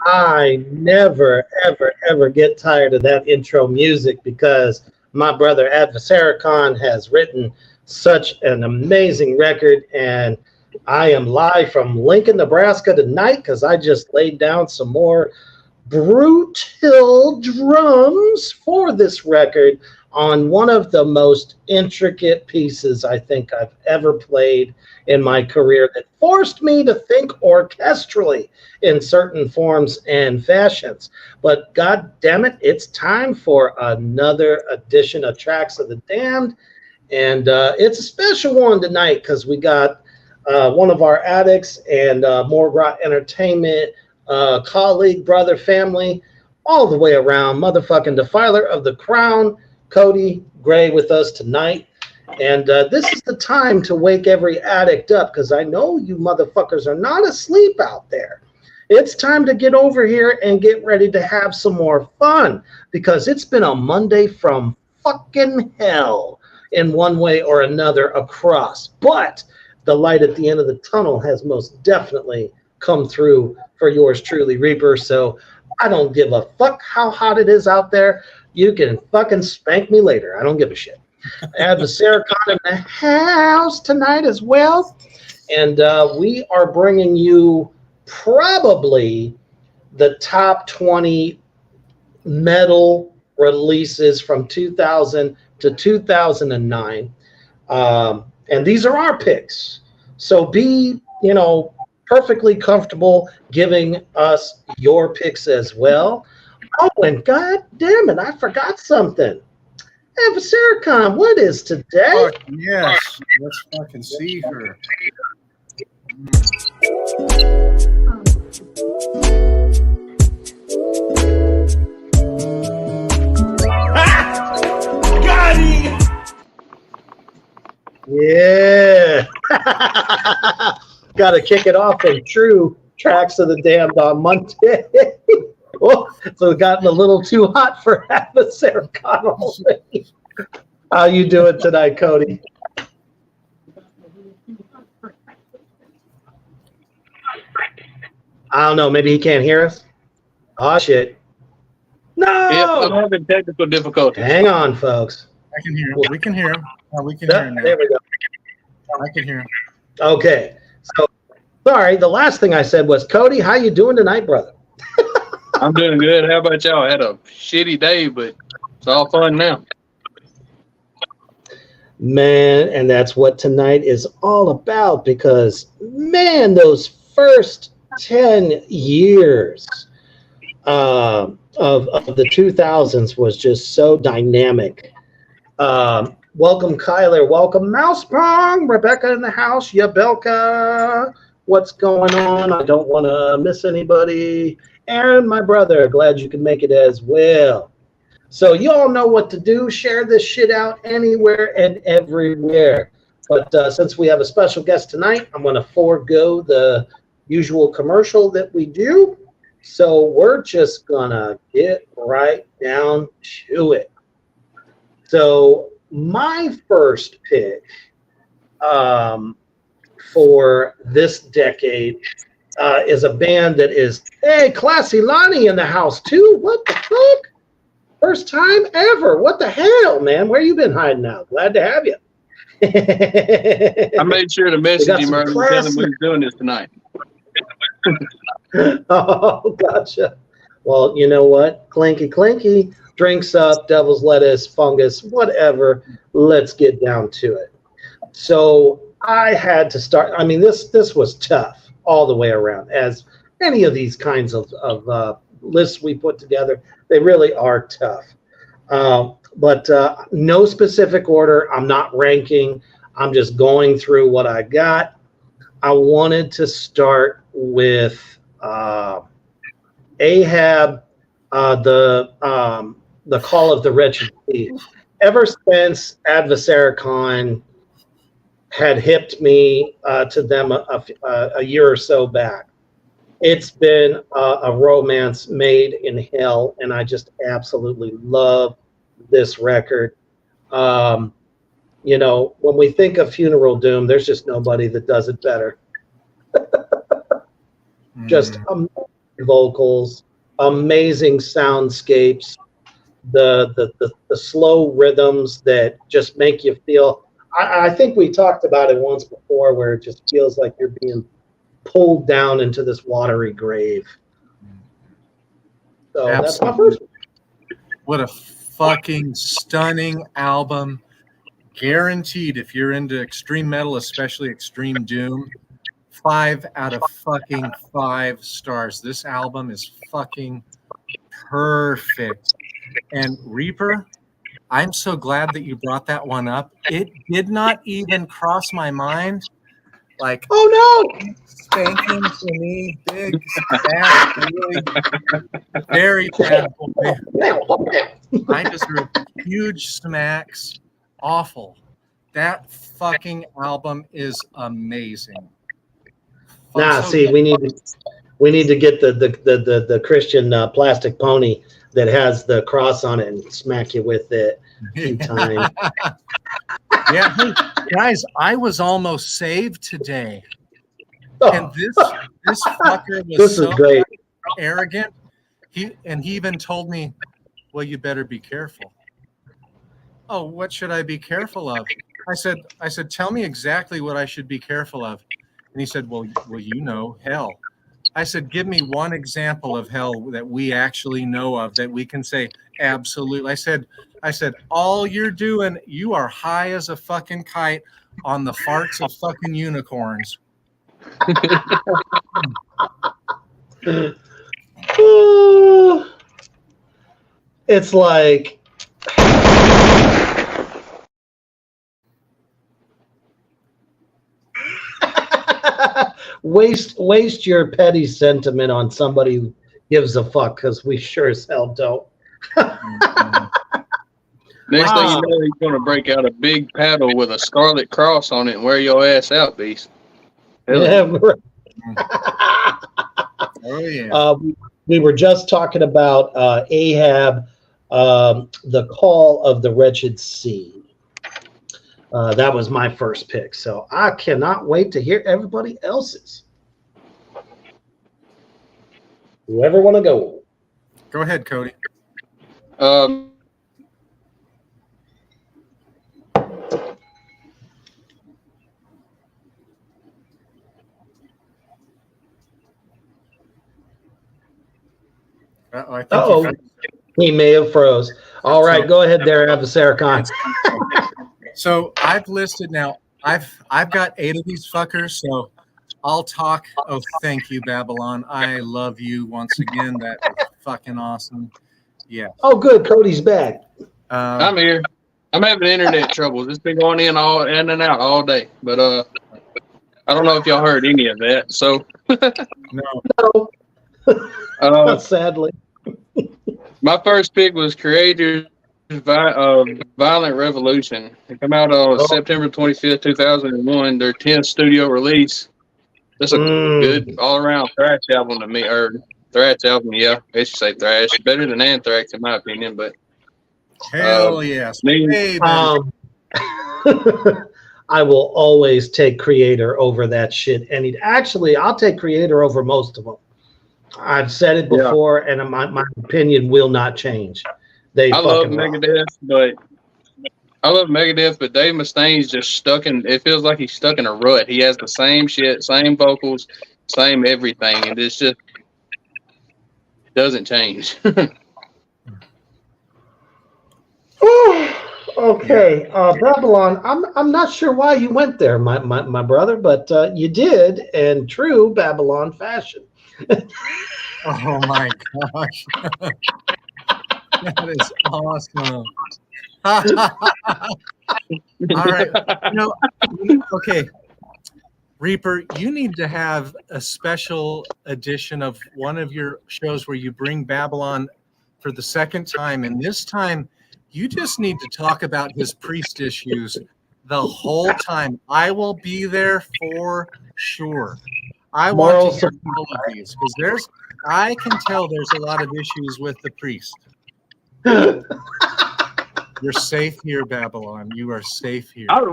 I never, ever, ever get tired of that intro music because my brother Adversaricon has written such an amazing record, and I am live from Lincoln, Nebraska tonight because I just laid down some more brutal drums for this record on one of the most intricate pieces I think I've ever played in my career that forced me to think orchestrally in certain forms and fashions. But God damn it, it's time for another edition of Tracks of the Damned. And it's a special one tonight because we got one of our addicts and Morgrot Entertainment colleague, brother, family, all the way around, motherfucking defiler of the crown, Cody Gray, with us tonight. And this is the time to wake every addict up because I know you motherfuckers are not asleep out there. It's time to get over here and get ready to have some more fun because it's been a Monday from fucking hell in one way or another across. But the light at the end of the tunnel has most definitely come through for yours truly, Reaper. So I don't give a fuck how hot it is out there. You can fucking spank me later. I don't give a shit. Adversaricon in the house tonight as well. And we are bringing you probably the top 20 metal releases from 2000 to 2009. And these are our picks. So be, perfectly comfortable giving us your picks as well. Oh, and God damn it, I forgot something. Adversaricon, what is today? Oh, yes, let's fucking see her. Got him! Yeah. Got to kick it off in true Tracks of the Damned on Monday. Oh, so it's gotten a little too hot for Adversaricon already. How you doing tonight, Cody? I don't know. Maybe he can't hear us. Oh, shit. No! Yep, I'm having technical difficulties. Hang on, folks. I can hear him. We can hear him. Oh, we can hear him now. There we go. I can hear him. Okay. So, sorry. The last thing I said was, Cody, how you doing tonight, brother? I'm doing good. How about y'all? I had a shitty day, but it's all fun now. Man, and that's what tonight is all about because, man, those first 10 years of the 2000s was just so dynamic. Welcome, Kyler. Welcome, Mousepong. Rebecca in the house. Yabelka. What's going on? I don't want to miss anybody. Aaron, my brother, glad you can make it as well. So you all know what to do. Share this shit out anywhere and everywhere. But since we have a special guest tonight, I'm going to forego the usual commercial that we do. So we're just going to get right down to it. So my first pick for this decade is a band that is, hey, Classy Lonnie in the house too. What the fuck? First time ever. What the hell, man? Where you been hiding out? Glad to have you. I made sure to message him earlier and tell him we were doing this tonight. Oh, gotcha. Well, you know what? Clinky, clinky. Drinks up, devil's lettuce, fungus, whatever. Let's get down to it. So I had to start. I mean, this was tough all the way around. As any of these kinds of lists we put together, they really are tough. But no specific order. I'm not ranking. I'm just going through what I got. I wanted to start with Ahab, the Call of the Wretched Sea. Ever since Adversaricon had hipped me to them a year or so back, it's been a romance made in hell, and I just absolutely love this record. You know, when we think of Funeral Doom, there's just nobody that does it better. Just amazing vocals, amazing soundscapes, the slow rhythms that just make you feel. I think we talked about it once before, where it just feels like you're being pulled down into this watery grave. So that's my first. What a fucking stunning album. Guaranteed, if you're into extreme metal, especially extreme doom, 5 out of fucking 5 stars. This album is fucking perfect. And Reaper, I'm so glad that you brought that one up. It did not even cross my mind. Like, oh no, spanking for me, big, fat, really, very bad boy. I just heard huge smacks. Awful. That fucking album is amazing. Nah, So see, we need to get the Christian plastic pony that has the cross on it and smack you with it a few times. Yeah, hey, guys, I was almost saved today. Oh, And this fucker was this so is great. arrogant. He even told me, well, you better be careful. Oh, what should I be careful of? I said, tell me exactly what I should be careful of. And he said, well, you know, hell. I said, give me one example of hell that we actually know of that we can say absolutely. I said, all you're doing, you are high as a fucking kite on the farts of fucking unicorns. It's like waste your petty sentiment on somebody who gives a fuck, because we sure as hell don't. Next thing you know, he's going to break out a big paddle with a scarlet cross on it and wear your ass out, beast. Yeah, right. Oh, yeah. We were just talking about Ahab, the Call of the Wretched Sea. That was my first pick, so I cannot wait to hear everybody else's. Whoever want to go. Go ahead, Cody. I think He may have froze. All right, go ahead there, Adversaricon. So I've listed now. I've got 8 of these fuckers. So I'll talk. Oh, thank you, Babylon. I love you once again. That was fucking awesome. Yeah. Oh, good. Cody's back. I'm here. I'm having internet troubles. It's been going in and out all day. But I don't know if y'all heard any of that. So No. Sadly. My first pick was Creator's Violent Revolution. It came out on September 25th, 2001. Their 10th studio release. It's a good all-around thrash album to me. Or thrash album, yeah. I should say thrash. Better than Anthrax, in my opinion. But hell yes. Hey, I will always take Creator over that shit. And actually, I'll take Creator over most of them. I've said it before, and my opinion will not change. I love Megadeth, but Dave Mustaine's just stuck in. It feels like he's stuck in a rut. He has the same shit, same vocals, same everything, and it's just doesn't change. Okay, Babylon. I'm not sure why you went there, my brother, but you did in true Babylon fashion. Oh my gosh. That is awesome. All right. Okay. Reaper, you need to have a special edition of one of your shows where you bring Babylon for the second time. And this time, you just need to talk about his priest issues the whole time. I will be there for sure. I want to hear all of these because I can tell there's a lot of issues with the priest. You're safe here, Babylon. You are safe here. At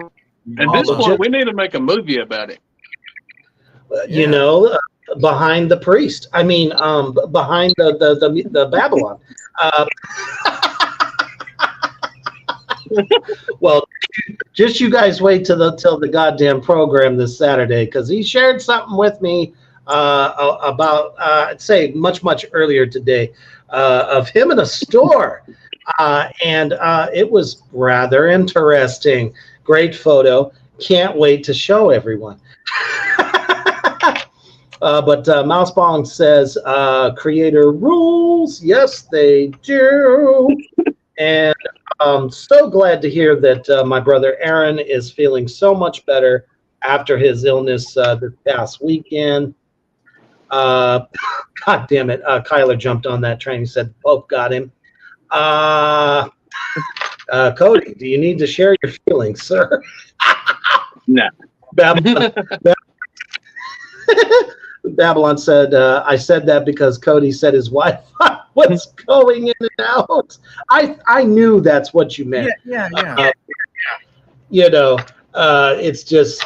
this point, we need to make a movie about it. You know, behind the priest. I mean, behind the Babylon. Well, just you guys wait till the goddamn program this Saturday, because he shared something with me about I'd say much earlier today of him in a store, and it was rather interesting. Great photo. Can't wait to show everyone. But Mousebong says, creator rules. Yes, they do. And I'm so glad to hear that my brother Aaron is feeling so much better after his illness this past weekend. God damn it. Kyler jumped on that train. He said, Pope got him. Cody, do you need to share your feelings, sir? No. Babylon said, I said that because Cody said his Wi-Fi was going in and out. I knew that's what you meant. Yeah. You know, it's just,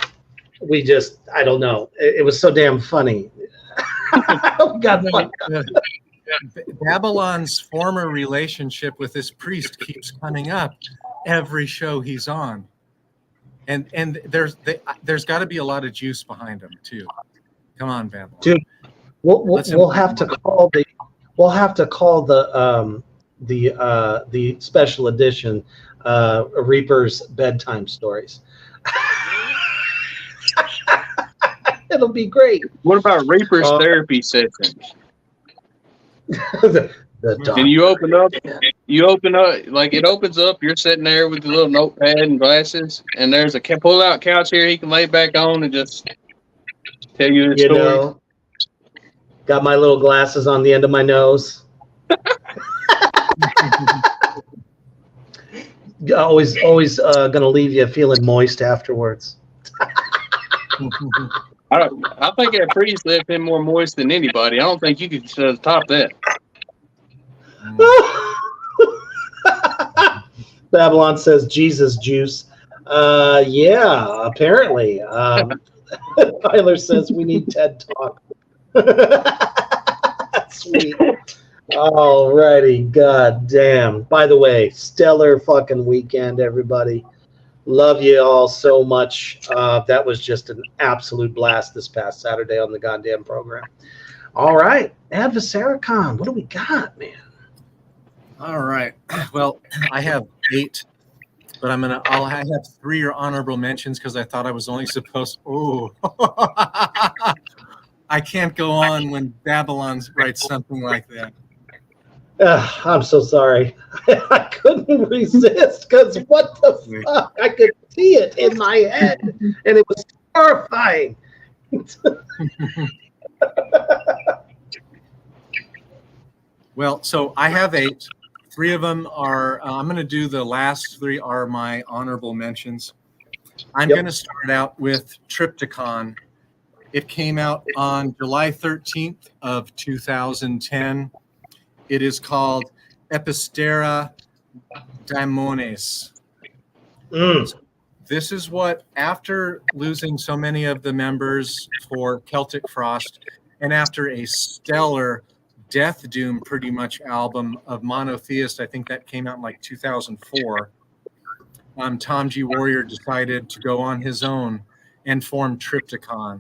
I don't know. It was so damn funny. Babylon's former relationship with this priest keeps coming up every show he's on. And there's got to be a lot of juice behind him, too. Come on, Babylon. Dude, we'll have to call the special edition Reaper's bedtime stories. It'll be great. What about Reaper's therapy sessions? And you open up, like it opens up, you're sitting there with the little notepad and glasses, and there's a pull-out couch here he can lay back on and just tell you the story. Know, got my little glasses on the end of my nose. always gonna leave you feeling moist afterwards. I think that priest left him more moist than anybody. I don't think you could top that. Babylon says Jesus juice. Yeah, apparently. Tyler says we need TED Talk. Sweet. Alrighty, god damn. By the way, stellar fucking weekend, everybody. Love you all so much. That was just an absolute blast this past Saturday on the goddamn program. All right, Adversaricon, what do we got, man? All right. Well, I have 8, but I'll have 3 or honorable mentions because I thought I was only supposed. Oh, I can't go on when Babylon writes something like that. I'm so sorry. I couldn't resist because what the fuck? I could see it in my head, and it was horrifying. Well, so I have 8. 3 of them are, I'm going to do the last 3 are my honorable mentions. I'm going to start out with Triptychon. It came out on July 13th of 2010. It is called Epistera Daimones. This is what, after losing so many of the members for Celtic Frost, and after a stellar Death Doom pretty much album of Monotheist, I think that came out in like 2004, Tom G. Warrior decided to go on his own and form Triptychon.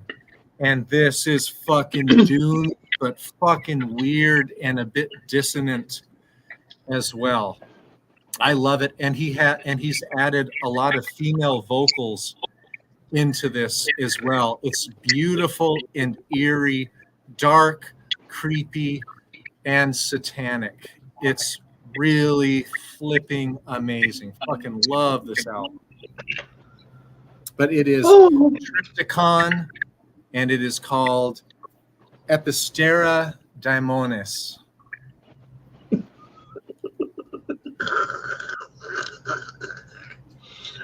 And this is fucking doom, but fucking weird and a bit dissonant as well. I love it, and he's added a lot of female vocals into this as well. It's beautiful and eerie, dark, creepy, and satanic. It's really flipping amazing. Fucking love this album. But it is Triptychon, and it is called Epistera Daimonis.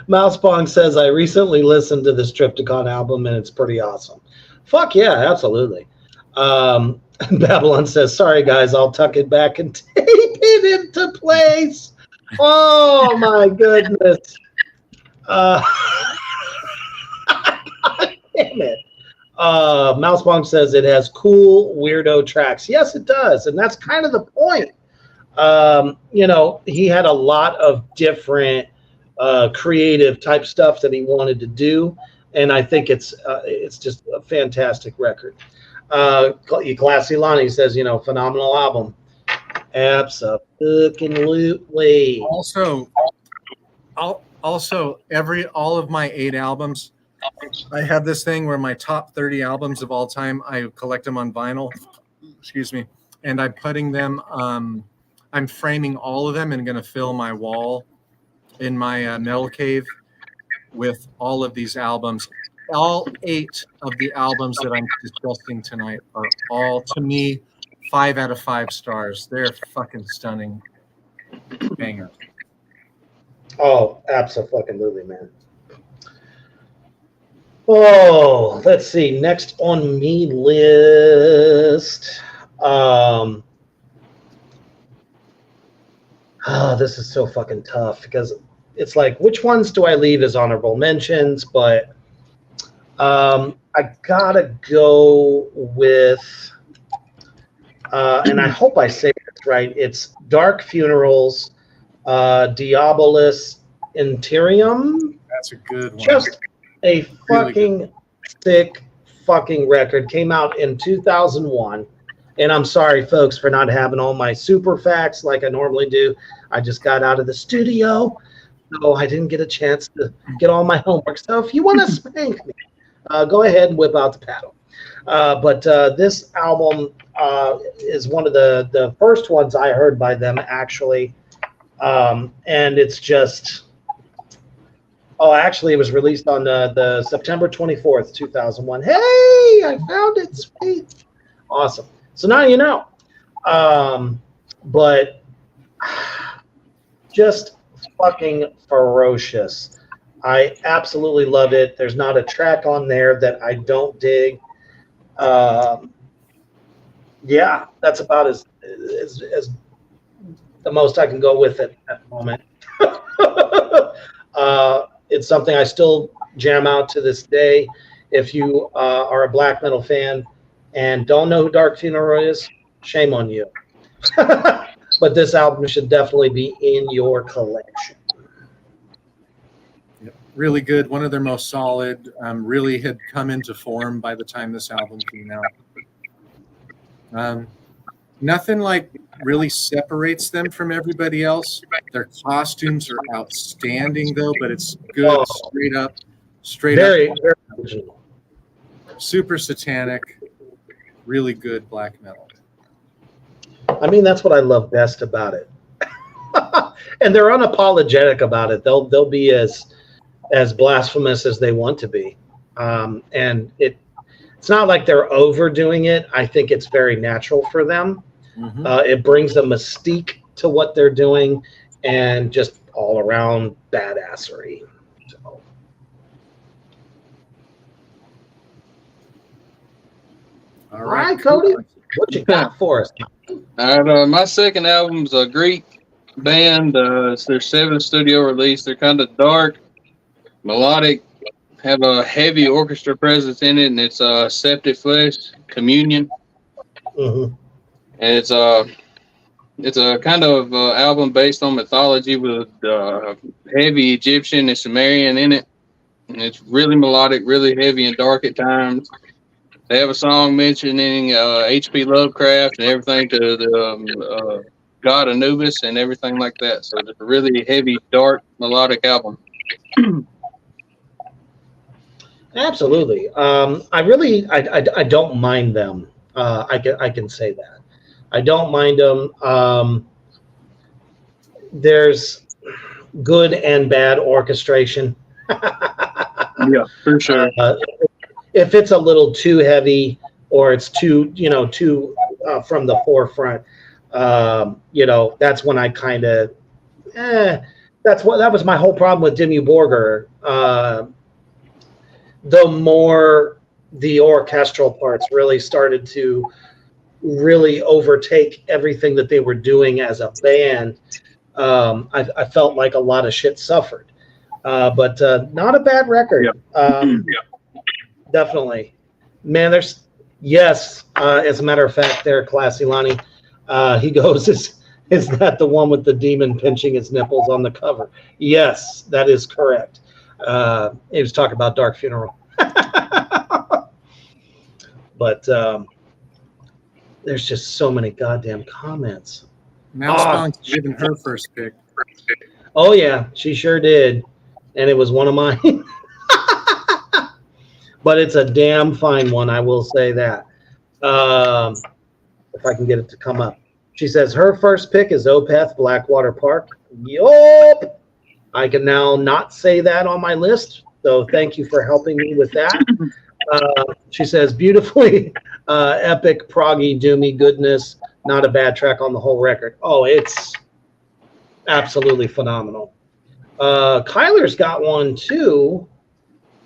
Mousepong says, I recently listened to this Triptychon album and it's pretty awesome. Fuck yeah, absolutely. Babylon says, sorry guys, I'll tuck it back and tape it into place. Oh my goodness. God damn it. Mousepong says it has cool weirdo tracks. Yes, it does. And that's kind of the point. He had a lot of different creative type stuff that he wanted to do, and I think it's just a fantastic record. Classy Lonnie says, phenomenal album. Absolutely. Also, all of my 8 albums, I have this thing where my top 30 albums of all time, I collect them on vinyl. Excuse me, and I'm putting them. I'm framing all of them and going to fill my wall in my metal cave with all of these albums. All 8 of the albums that I'm discussing tonight are all, to me, 5 out of 5 stars. They're fucking stunning bangers. Oh, absolutely, man. Oh, let's see. Next on me list. This is so fucking tough because it's like, which ones do I leave as honorable mentions? But I gotta go with, and I hope I say this right. It's Dark Funerals, Diabolus Interium. That's a good one. Just a fucking really sick fucking record. Came out in 2001. And I'm sorry, folks, for not having all my super facts like I normally do. I just got out of the studio, so I didn't get a chance to get all my homework. So if you want to spank me, go ahead and whip out the paddle. But this album is one of the first ones I heard by them, actually. And it's just... Oh, actually, it was released on the September 24th, 2001. Hey, I found it. Sweet. Awesome. So now you know. But just fucking ferocious. I absolutely love it. There's not a track on there that I don't dig. Yeah, that's about as the most I can go with it at the moment. It's something I still jam out to this day. If you are a black metal fan and don't know who Dark Funeral is, shame on you. But this album should definitely be in your collection. Yep. Really good. One of their most solid. Really had come into form by the time this album came out. Nothing like really separates them from everybody else. Their costumes are outstanding, though, but it's good, straight very up, original. super satanic, really good black metal. I mean, that's what I love best about it. And they're unapologetic about it. They'll be as blasphemous as they want to be. And it's not like they're overdoing it. I think it's very natural for them. Mm-hmm. It brings a mystique to what they're doing and just all around badassery. So. All right, Cody, what you got for us? All right, my second album's a Greek band. It's their 7th studio release. They're kind of dark, melodic, have a heavy orchestra presence in it, and it's Septic Flesh, Communion. Mm-hmm. And it's a kind of album based on mythology with heavy Egyptian and Sumerian in it. And it's really melodic, really heavy and dark at times. They have a song mentioning H.P. Lovecraft and everything to the God Anubis and everything like that. So it's a really heavy, dark, melodic album. Absolutely. I don't mind them. I can say that. I don't mind them. There's good and bad orchestration. Yeah, for sure. If it's a little too heavy or it's too from the forefront, that's when I kind of, that was my whole problem with Dimmu Borgir. The more the orchestral parts really started to really overtake everything that they were doing as a band, I felt like a lot of shit suffered. But not a bad record. Definitely. Man, as a matter of fact, there, Classy Lonnie, he goes, is that the one with the demon pinching his nipples on the cover? Yes, that is correct. He was talking about Dark Funeral. But there's just so many goddamn comments. Mouse Punk's given her first pick. Oh, yeah, she sure did. And it was one of mine. But it's a damn fine one, I will say that. If I can get it to come up. She says her first pick is Opeth Blackwater Park. Yup. I can now not say that on my list, so thank you for helping me with that. She says beautifully epic, proggy, doomy goodness. Not a bad track on the whole record. Oh, it's absolutely phenomenal. Kyler's got one too,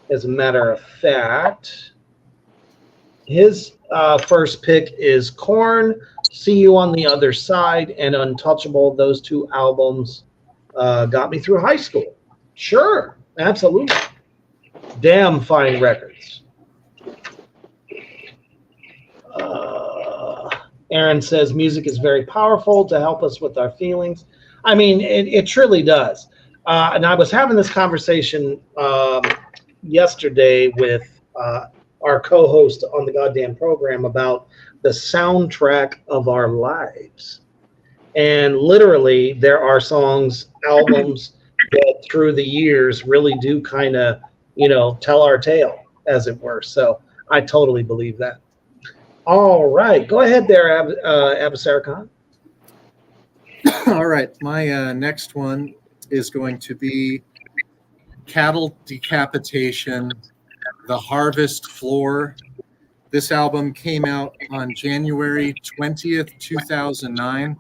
as a matter of fact. His first pick is Korn, See You on the Other Side, and Untouchable. Those two albums got me through high school. Sure, absolutely. Damn fine records. Aaron says music is very powerful to help us with our feelings. I mean, it truly does. And I was having this conversation yesterday with our co-host on the goddamn program about the soundtrack of our lives. And literally, there are songs, albums that through the years really do kind of, tell our tale, as it were. So I totally believe that. All right. Go ahead there, Abasar Khan. All right. My next one is going to be Cattle Decapitation, The Harvest Floor. This album came out on January 20th, 2009.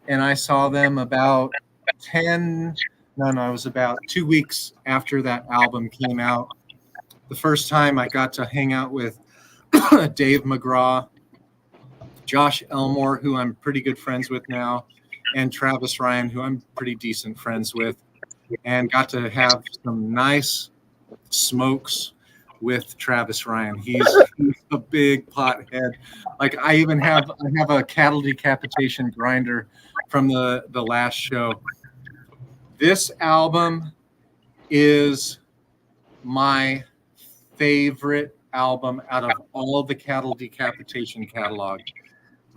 And I saw them about 2 weeks after that album came out. The first time I got to hang out with Dave McGraw, Josh Elmore, who I'm pretty good friends with now, and Travis Ryan, who I'm pretty decent friends with, and got to have some nice smokes with Travis Ryan. He's a big pothead. Like I have a Cattle Decapitation grinder from the last show. This album is my favorite album out of all of the Cattle Decapitation catalog.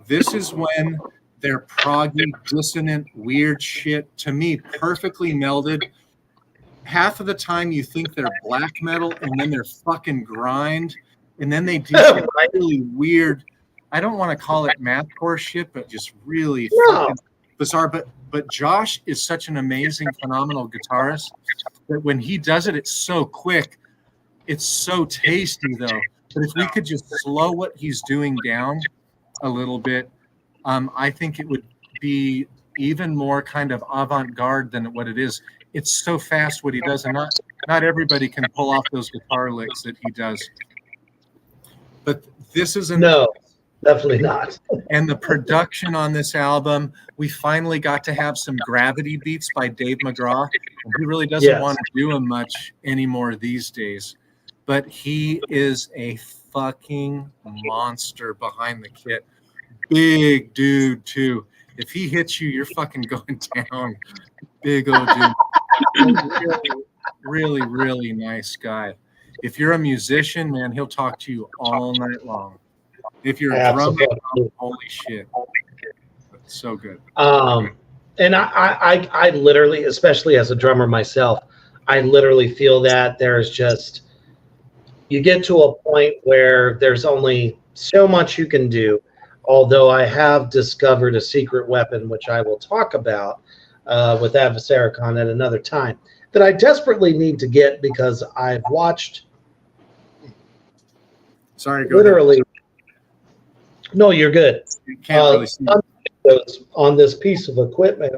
This is when their proggy, dissonant, weird shit, to me, perfectly melded. Half of the time you think they're black metal, and then they're fucking grind, and then they do some really weird, I don't want to call it mathcore shit, but just really fucking bizarre. But Josh is such an amazing, phenomenal guitarist that when he does it, it's so quick. It's so tasty, though. But if we could just slow what he's doing down a little bit, I think it would be even more kind of avant-garde than what it is. It's so fast what he does, and not everybody can pull off those guitar licks that he does. But this is no, definitely not. And the production on this album, we finally got to have some gravity beats by Dave McGraw. And he really doesn't want to do them much anymore these days. But he is a fucking monster behind the kit. Big dude, too. If he hits you, you're fucking going down. Big old dude. Really, really nice guy. If you're a musician, man, he'll talk to you all night long. If you're a drummer, holy shit. So good. And I literally, especially as a drummer myself, I literally feel that there's just, you get to a point where there's only so much you can do. Although I have discovered a secret weapon, which I will talk about with Adversaricon at another time, that I desperately need to get because I've watched. Sorry, go literally. Ahead. No, you're good. You can't really see on this piece of equipment.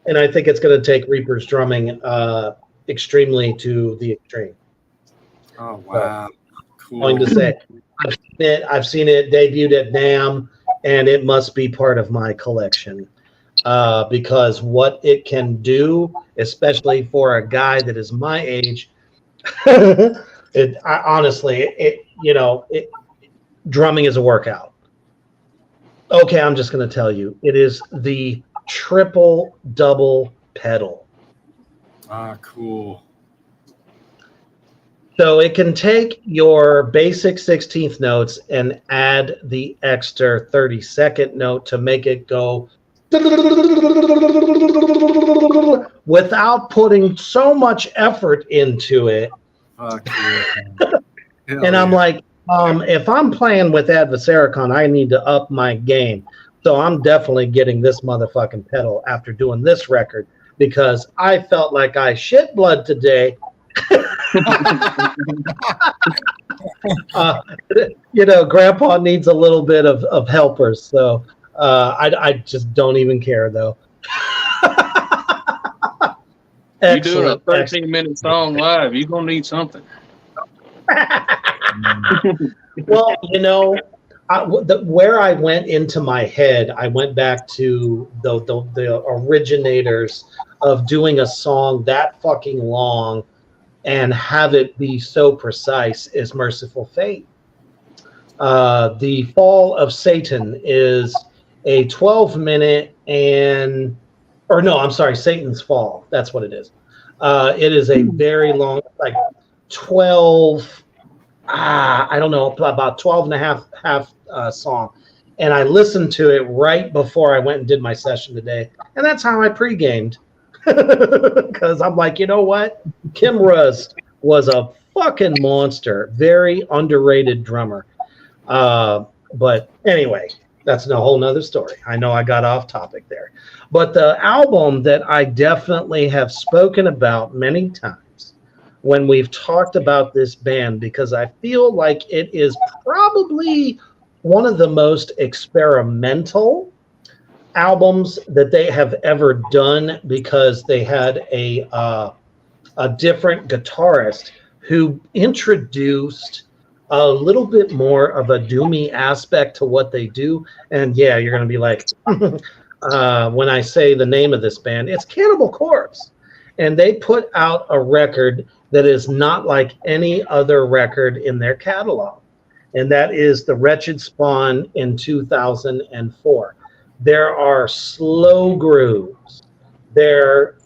And I think it's going to take Reaper's drumming extremely to the extreme. Oh, wow. Cool. Going to say, I've seen it debuted at NAMM, and it must be part of my collection because what it can do, especially for a guy that is my age, drumming is a workout. Okay, I'm just going to tell you, it is the triple double pedal. Ah, cool. So it can take your basic 16th notes and add the extra 32nd note to make it go without putting so much effort into it. And I'm like, if I'm playing with Adversaricon, I need to up my game. So I'm definitely getting this motherfucking pedal after doing this record because I felt like I shit blood today. Grandpa needs a little bit of helpers, so I just don't even care though. You're doing a 13-minute song live. You're gonna need something. Well, where I went into my head, I went back to the originators of doing a song that fucking long and have it be so precise is Merciful Fate. The Fall of Satan is a 12-minute Satan's Fall. That's what it is. It is a very long, like 12, about 12 and a half song. And I listened to it right before I went and did my session today. And that's how I pre-gamed. Because I'm like, you know what? Kim Rust was a fucking monster. Very underrated drummer. But anyway, that's a whole nother story. I know I got off topic there. But the album that I definitely have spoken about many times when we've talked about this band, because I feel like it is probably one of the most experimental albums that they have ever done, because they had a different guitarist who introduced a little bit more of a doomy aspect to what they do. And yeah, you're going to be like, when I say the name of this band, it's Cannibal Corpse. And they put out a record that is not like any other record in their catalog. And that is The Wretched Spawn in 2004. There are slow grooves. They're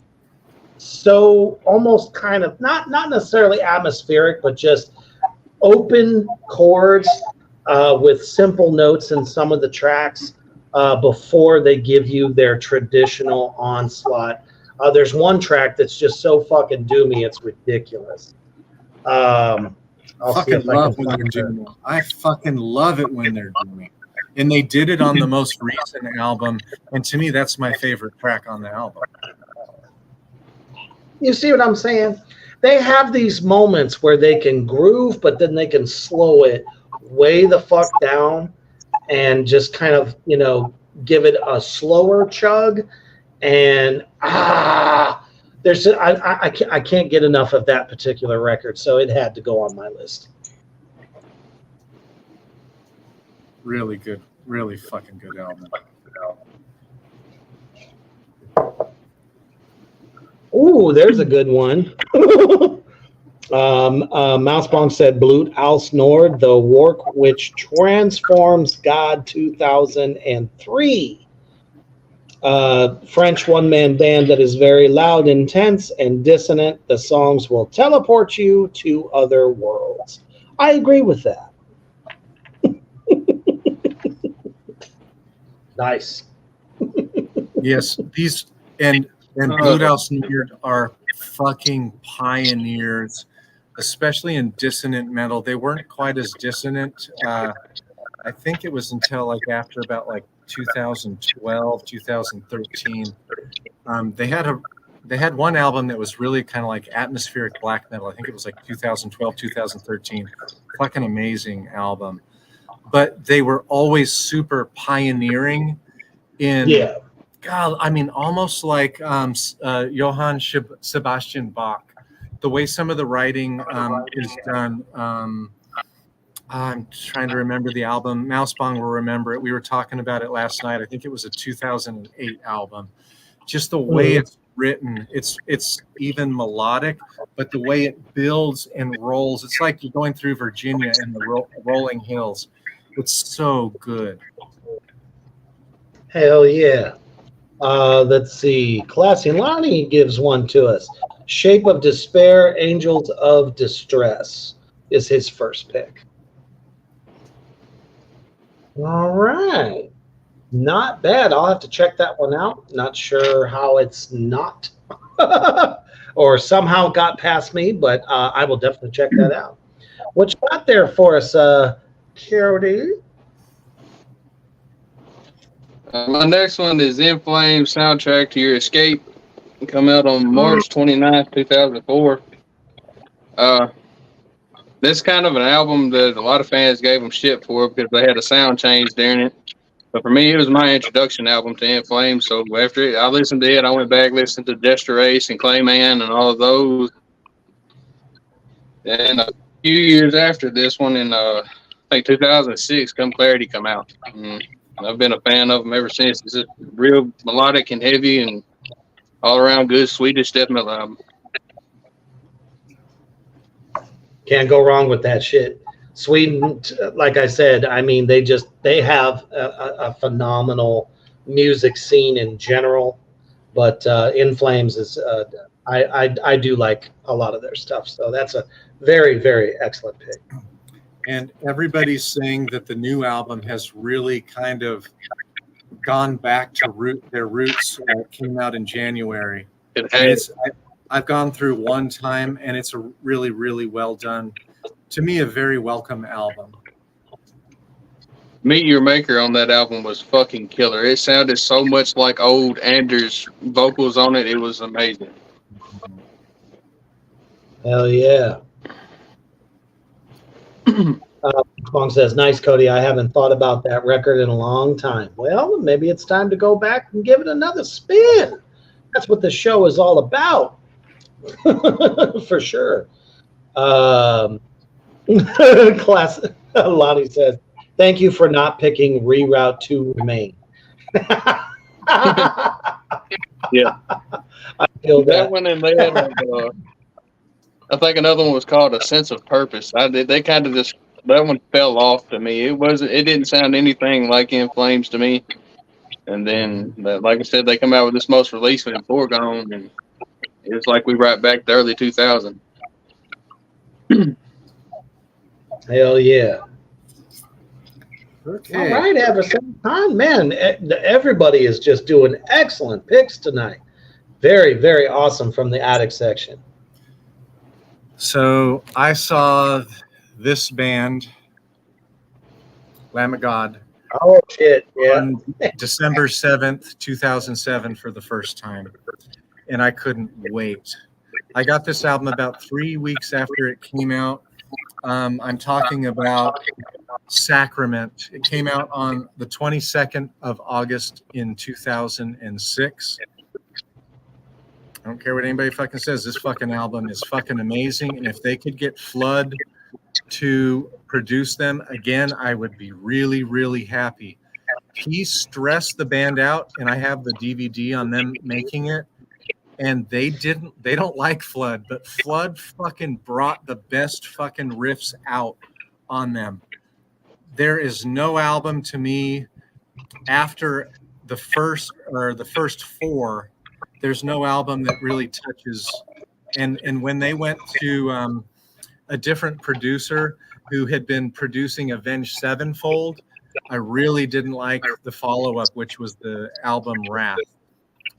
so almost kind of not necessarily atmospheric, but just open chords with simple notes in some of the tracks before they give you their traditional onslaught. There's one track that's just so fucking doomy, it's ridiculous. I fucking love it when they're doomy. And they did it on the most recent album. And to me, that's my favorite track on the album. You see what I'm saying? They have these moments where they can groove, but then they can slow it way the fuck down and just kind of, give it a slower chug. And I can't get enough of that particular record, so it had to go on my list. Really good, really fucking good album. Ooh, there's a good one. Mousebong said Blut als Nord, the work which transforms God 2003. French one-man band that is very loud, intense, and dissonant. The songs will teleport you to other worlds. I agree with that. Nice. Yes, these and Bluthaus Nerd are fucking pioneers, especially in dissonant metal. They weren't quite as dissonant. I think it was until like after about like 2012, 2013. They had one album that was really kind of like atmospheric black metal. I think it was like 2012, 2013. Fucking amazing album. But they were always super pioneering in, Yeah. God, I mean, almost like Johann Sebastian Bach. The way some of the writing is done. I'm trying to remember the album. Mousebong will remember it. We were talking about it last night. I think it was a 2008 album. Just the way it's written, it's even melodic, but the way it builds and rolls, it's like you're going through Virginia and the rolling hills. It's so good. Hell yeah. Let's see. Classy Lonnie gives one to us. Shape of Despair, Angels of Distress is his first pick. All right. Not bad. I'll have to check that one out. Not sure how it's not or somehow got past me, but I will definitely check that out. What you got there for us, Cody? My next one is In Flames Soundtrack to Your Escape. It come out on March 29th, 2004. This kind of an album that a lot of fans gave them shit for because they had a sound change during it. But for me, it was my introduction album to In Flames. So after I listened to it, I went back, listened to Jester Ace and Clayman and all of those. And a few years after this one, in I think 2006, Come Clarity come out. I've been a fan of them ever since. It's just real melodic and heavy and all around good Swedish death metal album. Can't go wrong with that shit. Sweden, like I said, I mean, they have a phenomenal music scene in general, but In Flames is, I do like a lot of their stuff. So that's a very, very excellent pick. And everybody's saying that the new album has really kind of gone back to their roots. It came out in January. I've gone through one time, and it's a really, really well done. To me, a very welcome album. Meet Your Maker on that album was fucking killer. It sounded so much like old Anders vocals on it. It was amazing. Hell yeah. Kwong says, nice, Cody. I haven't thought about that record in a long time. Well, maybe it's time to go back and give it another spin. That's what the show is all about. For sure. Lonnie says, thank you for not picking Reroute to Remain. Yeah. I feel that one, and they had I think another one was called A Sense of Purpose. They kind of just, that one fell off to me. It didn't sound anything like In Flames to me. And then, like I said, they come out with this most released one, Foregone, and it's like we right back to early 2000. Hell yeah. Okay. All right, Everson. Man, everybody is just doing excellent picks tonight. Very, very awesome from the Attic section. So I saw this band, Lamb of God, Oh, shit. Yeah. on December 7th, 2007 for the first time. And I couldn't wait. I got this album about 3 weeks after it came out. I'm talking about Sacrament. It came out on the 22nd of August in 2006. I don't care what anybody fucking says. This fucking album is fucking amazing. And if they could get Flood to produce them again, I would be really, really happy. He stressed the band out, and I have the DVD on them making it. And they don't like Flood, but Flood fucking brought the best fucking riffs out on them. There is no album to me after the first four. There's no album that really touches. And when they went to a different producer who had been producing Avenged Sevenfold, I really didn't like the follow-up, which was the album Wrath.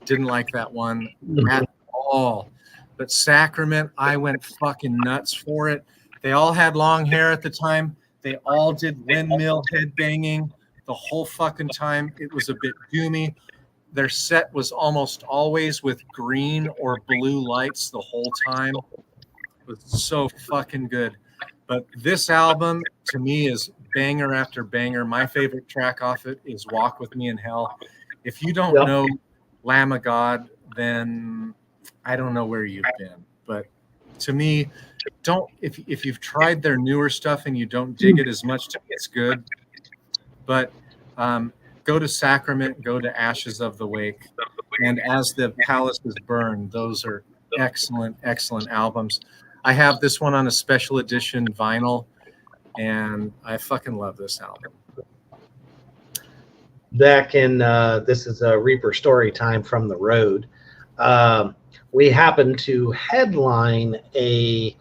Didn't like that one at all. But Sacrament, I went fucking nuts for it. They all had long hair at the time. They all did windmill headbanging the whole fucking time. It was a bit doomy. Their set was almost always with green or blue lights the whole time. It was so fucking good. But this album, to me, is banger after banger. My favorite track off it is Walk With Me in Hell. If you don't know Lamb of God, then I don't know where you've been. But to me, if you've tried their newer stuff and you don't dig it as much, to me it's good. But go to Sacrament, go to Ashes of the Wake, and As the Palaces Burn. Those are excellent, excellent albums. I have this one on a special edition vinyl, and I fucking love this album. Back in, this is a Reaper story time from the road. We happened to headline a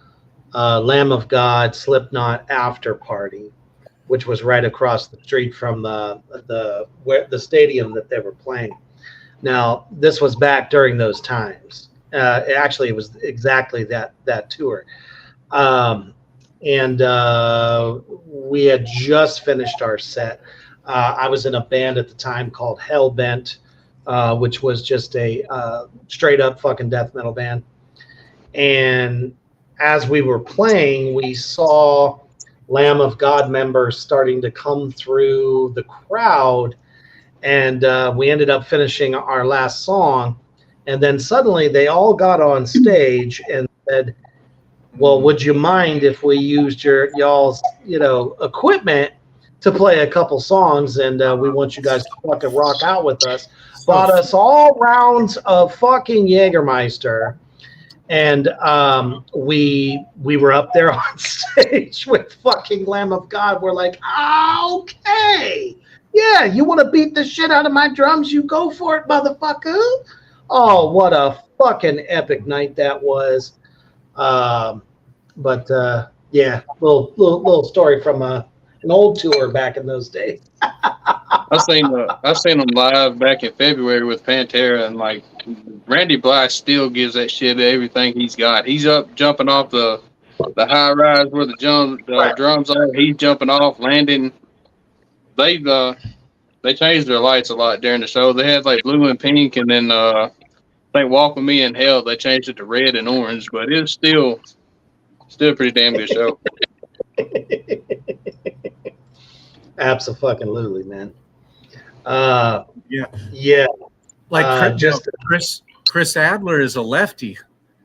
Lamb of God Slipknot after party, which was right across the street from the stadium that they were playing. Now, this was back during those times. It was exactly that tour. And we had just finished our set. I was in a band at the time called Hellbent, which was just a straight up fucking death metal band. And as we were playing, we saw Lamb of God members starting to come through the crowd, and we ended up finishing our last song, and then suddenly they all got on stage and said, well, would you mind if we used y'all's equipment to play a couple songs, and we want you guys to fucking rock out with us. Bought us all rounds of fucking Jägermeister. And we were up there on stage with fucking Lamb of God. We're like, okay, yeah, you want to beat the shit out of my drums? You go for it, motherfucker. Oh, what a fucking epic night that was. Yeah, little story from an old tour back in those days. I've seen them live back in February with Pantera, and like Randy Blythe still gives that shit everything he's got. He's up jumping off the high rise where the drums are. He's jumping off, landing. They changed their lights a lot during the show. They had like blue and pink, and then I think Walk With Me in Hell, they changed it to red and orange, but it was still a pretty damn good show. Absolutely, man. Yeah. Like Chris Adler is a lefty,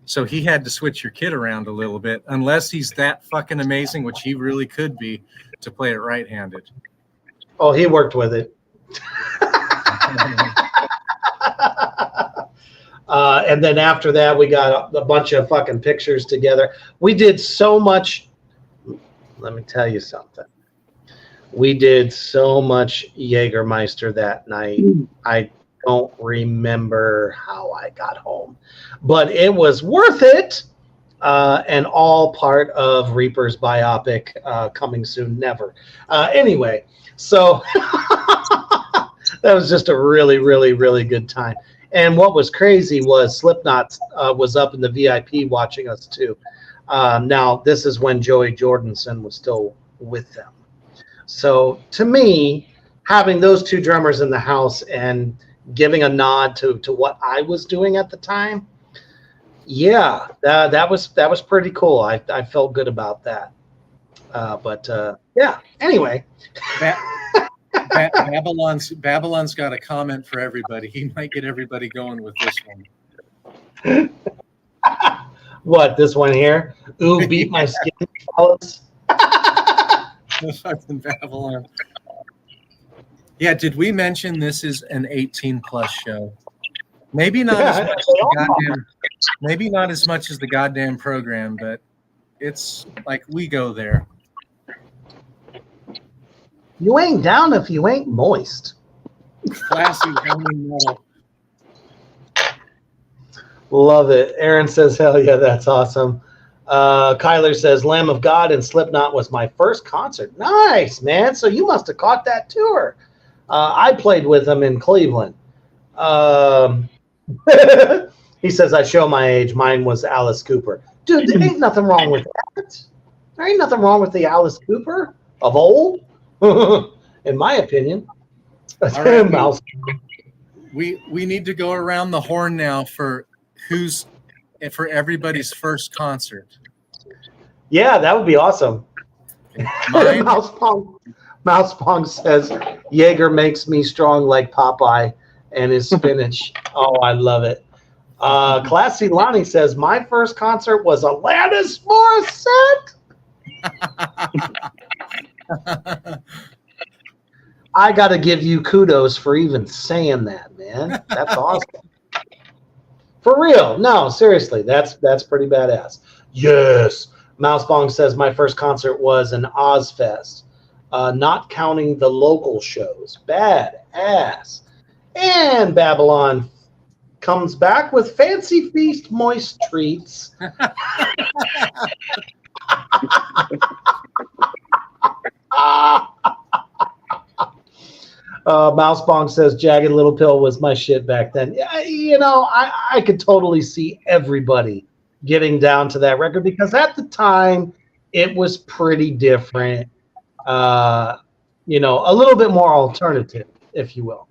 so he had to switch your kit around a little bit, unless he's that fucking amazing, which he really could be, to play it right-handed. Oh, he worked with it. And then after that, we got a bunch of fucking pictures together. We did so much. Let me tell you something. We did so much Jägermeister that night. I don't remember how I got home, but it was worth it. And all part of Reaper's biopic coming soon, never. Anyway, so that was just a really, really, really good time. And what was crazy was Slipknot was up in the VIP watching us too. Now, this is when Joey Jordison was still with them. So to me, having those two drummers in the house and giving a nod to what I was doing at the time, yeah, that was pretty cool. I felt good about that. Yeah. Anyway, Babylon's got a comment for everybody. He might get everybody going with this one. What, this one here? Ooh, beat my skin, fellas. Fucking Babylon. Yeah, did we mention this is an 18+ show? Maybe not as much as the goddamn program, but it's like we go there. You ain't down if you ain't moist. Classy metal. Love it. Aaron says, hell yeah, that's awesome. Kyler says Lamb of God and Slipknot was my first concert. Nice, man. So you must have caught that tour. I played with them in Cleveland. He says I show my age. Mine was Alice Cooper. Dude, there ain't nothing wrong with that. There ain't nothing wrong with the Alice Cooper of old, in my opinion. right. Mouse. We need to go around the horn now for everybody's first concert. Yeah, that would be awesome. Mine, Mouse Pong says Jaeger makes me strong like Popeye and his spinach. Oh, I love it. Classy Lonnie says my first concert was Alanis Morissette. I got to give you kudos for even saying that, man. That's awesome. For real. No, seriously. That's pretty badass. Yes. Mousebong says my first concert was an Ozfest, not counting the local shows. Badass. And Babylon comes back with Fancy Feast moist treats. Mousebong says Jagged Little Pill was my shit back then. You know, I could totally see everybody getting down to that record because at the time it was pretty different. You know, a little bit more alternative, if you will.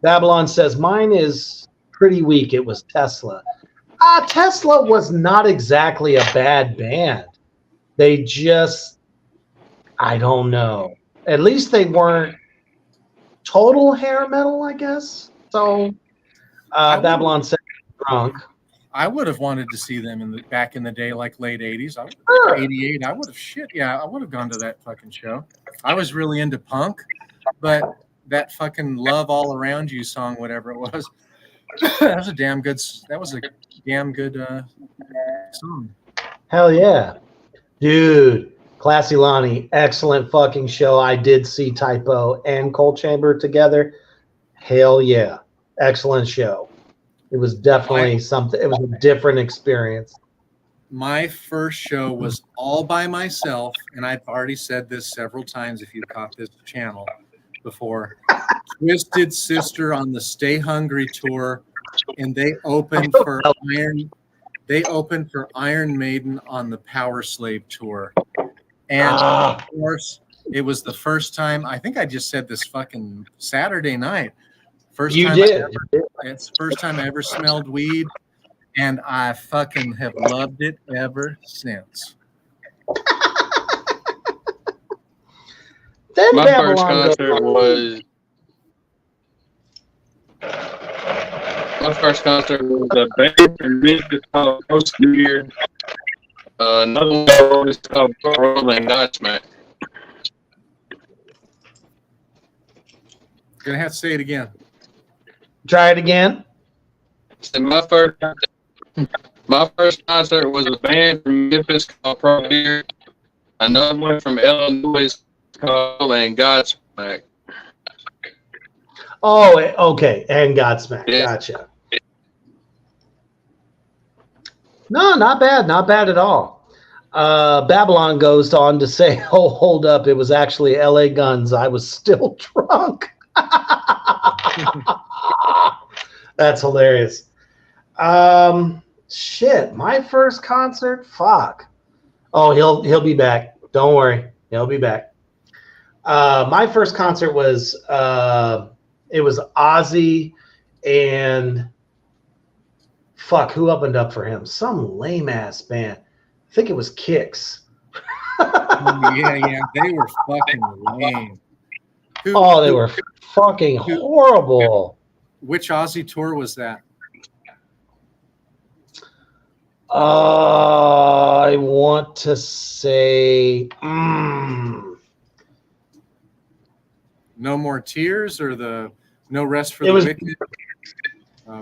Babylon says mine is pretty weak. It was Tesla. Tesla was not exactly a bad band. They just, I don't know. At least they weren't total hair metal, I guess. So Babylon said drunk. I would have wanted to see them back in the day, like late 80s. Sure. 88. I would have gone to that fucking show. I was really into punk, but that fucking Love All Around You song, whatever it was, that was a damn good song. Hell yeah. Dude, Classy Lonnie, excellent fucking show. I did see Typo and Cold Chamber together. Hell yeah. Excellent show. It was definitely something. It was a different experience. My first show was all by myself, and I've already said this several times if you caught this channel before. Twisted Sister on the Stay Hungry tour, and they opened for Iron Maiden on the Power Slave tour. And of course, it was the first time. I think I just said this fucking Saturday night. It's the first time I ever smelled weed, and I fucking have loved it ever since. My first concert was a band from Memphis called Post New Year. Another one was called Rolling Godsmack. Gonna have to say it again. Try it again. So my first concert was a band from Memphis called Pro Beer. Another one from Illinois called Rolling Godsmack. Oh, okay. And Godsmack. Yeah. Gotcha. No, not bad. Not bad at all. Babylon goes on to say, oh, hold up. It was actually LA Guns. I was still drunk. That's hilarious. Shit, my first concert? Fuck. Oh, he'll be back. Don't worry. He'll be back. My first concert was it was Ozzy and fuck, who opened up for him? Some lame ass band. I think it was Kicks. Yeah, they were fucking lame. They were fucking horrible. Which Ozzy tour was that? I want to say No More Tears or the No Rest for the Wicked?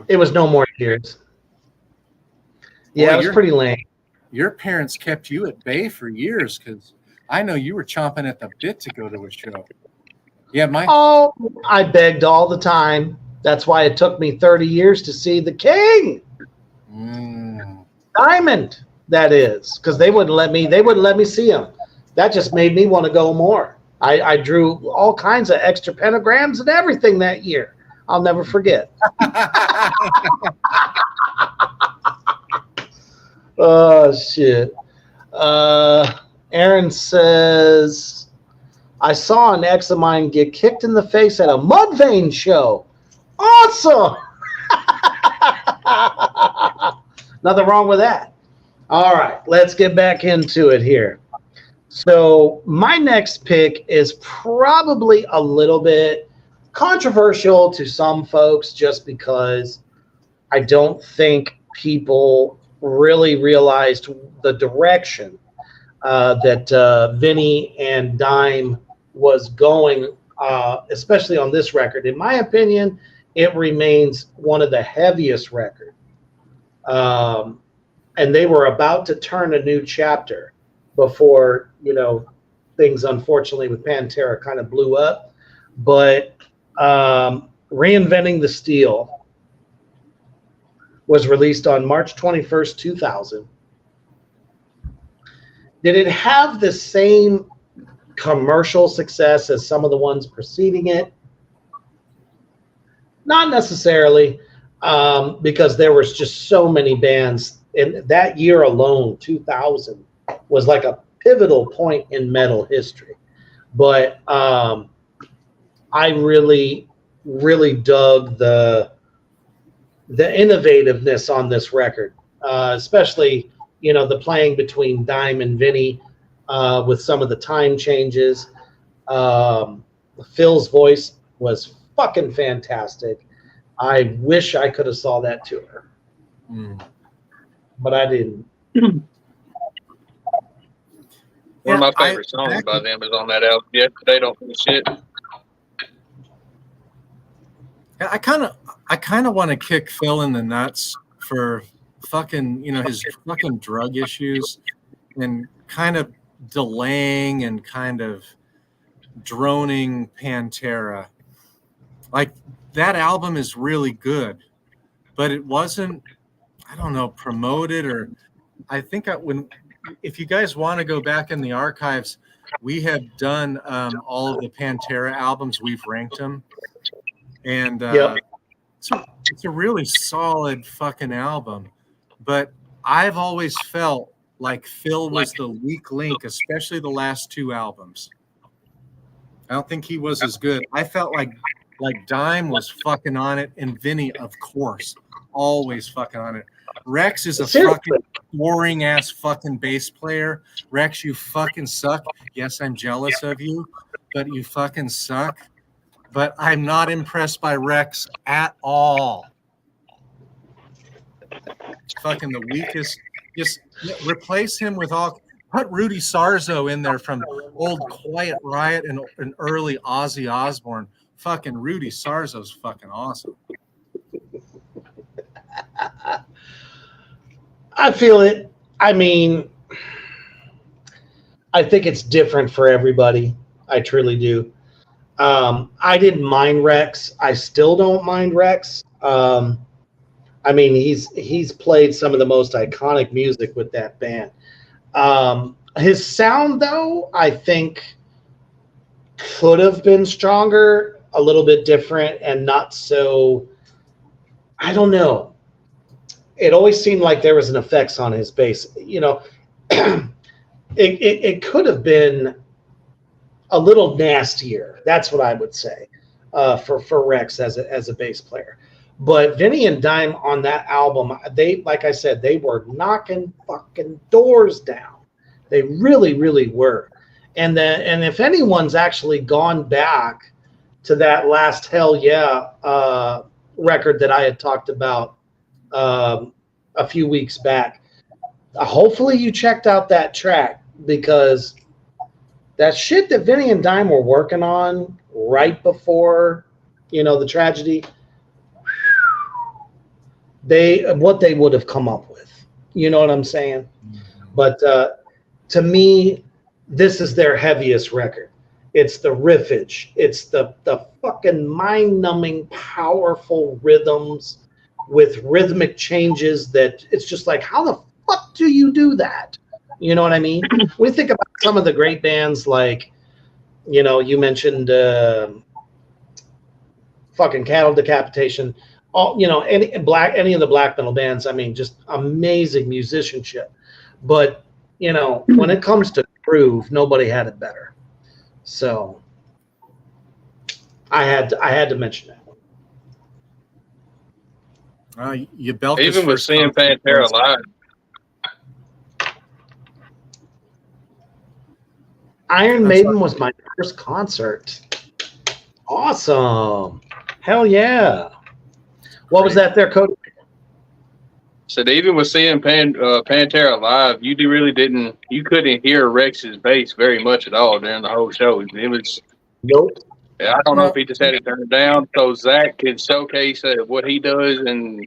It was No More Tears. Yeah, it was pretty lame. Your parents kept you at bay for years because I know you were chomping at the bit to go to a show. Yeah, I begged all the time. That's why it took me 30 years to see the King. Diamond. That is, because they wouldn't let me see them. That just made me want to go more. I drew all kinds of extra pentagrams and everything that year. I'll never forget. Oh, shit. Aaron says, I saw an ex of mine get kicked in the face at a Mudvayne show. Awesome. Nothing wrong with that. All right, let's get back into it here. So my next pick is probably a little bit controversial to some folks just because I don't think people really realized the direction that Vinny and Dime was going, especially on this record. In my opinion, it remains one of the heaviest records. And they were about to turn a new chapter before, things unfortunately with Pantera kind of blew up. But Reinventing the Steel was released on March 21st, 2000. Did it have the same commercial success as some of the ones preceding it? Not necessarily, because there was just so many bands. And that year alone, 2000, was like a pivotal point in metal history. But I really, really dug the innovativeness on this record, especially, the playing between Dime and Vinny with some of the time changes. Phil's voice was fucking fantastic. I wish I could have saw that tour. But I didn't. One of my favorite songs by them is on that album. Yesterday Don't Feel Shit. I kind of want to kick Phil in the nuts for fucking, his fucking drug issues and kind of delaying and kind of droning Pantera. Like, that album is really good, but it wasn't, I don't know, promoted, or I think if you guys want to go back in the archives, we have done all of the Pantera albums. We've ranked them. And it's a really solid fucking album. But I've always felt like Phil was the weak link, especially the last two albums. I don't think he was as good. I felt like Dime was fucking on it, and Vinny, of course, always fucking on it. Rex is a fucking boring ass fucking bass player. Rex, you fucking suck. Yes, I'm jealous of you, but you fucking suck. But I'm not impressed by Rex at all. Fucking the weakest. Just replace him with put Rudy Sarzo in there from old Quiet Riot and early Ozzy Osbourne. Fucking Rudy Sarzo's fucking awesome. I feel it. I mean, I think it's different for everybody. I truly do. I didn't mind Rex. I still don't mind Rex. I mean, he's played some of the most iconic music with that band. His sound, though, I think could have been stronger, a little bit different, and not so, I don't know. It always seemed like there was an effects on his bass. It could have been a little nastier. That's what I would say for Rex as a bass player. But Vinny and Dime on that album, they, like I said, they were knocking fucking doors down. They really, really were. And if anyone's actually gone back to that last Hell Yeah record that I had talked about a few weeks back, hopefully you checked out that track, because that shit that Vinny and Dime were working on right before, the tragedy, what they would have come up with. You know what I'm saying? Mm-hmm. But to me, this is their heaviest record. It's the riffage. It's the fucking mind-numbing, powerful rhythms with rhythmic changes that it's just like, how the fuck do you do that? You know what I mean? We think about some of the great bands like, you mentioned fucking Cattle Decapitation, any of the black metal bands. I mean, just amazing musicianship. But when it comes to groove, nobody had it better. So I had to mention that. You built even with seeing Pantera live. Iron Maiden was my first concert. Awesome. Hell yeah. What was that there, Cody? Said even with seeing Pantera live, you couldn't hear Rex's bass very much at all during the whole show. It was Nope. I don't know if he just had it turned down so Zach could showcase what he does and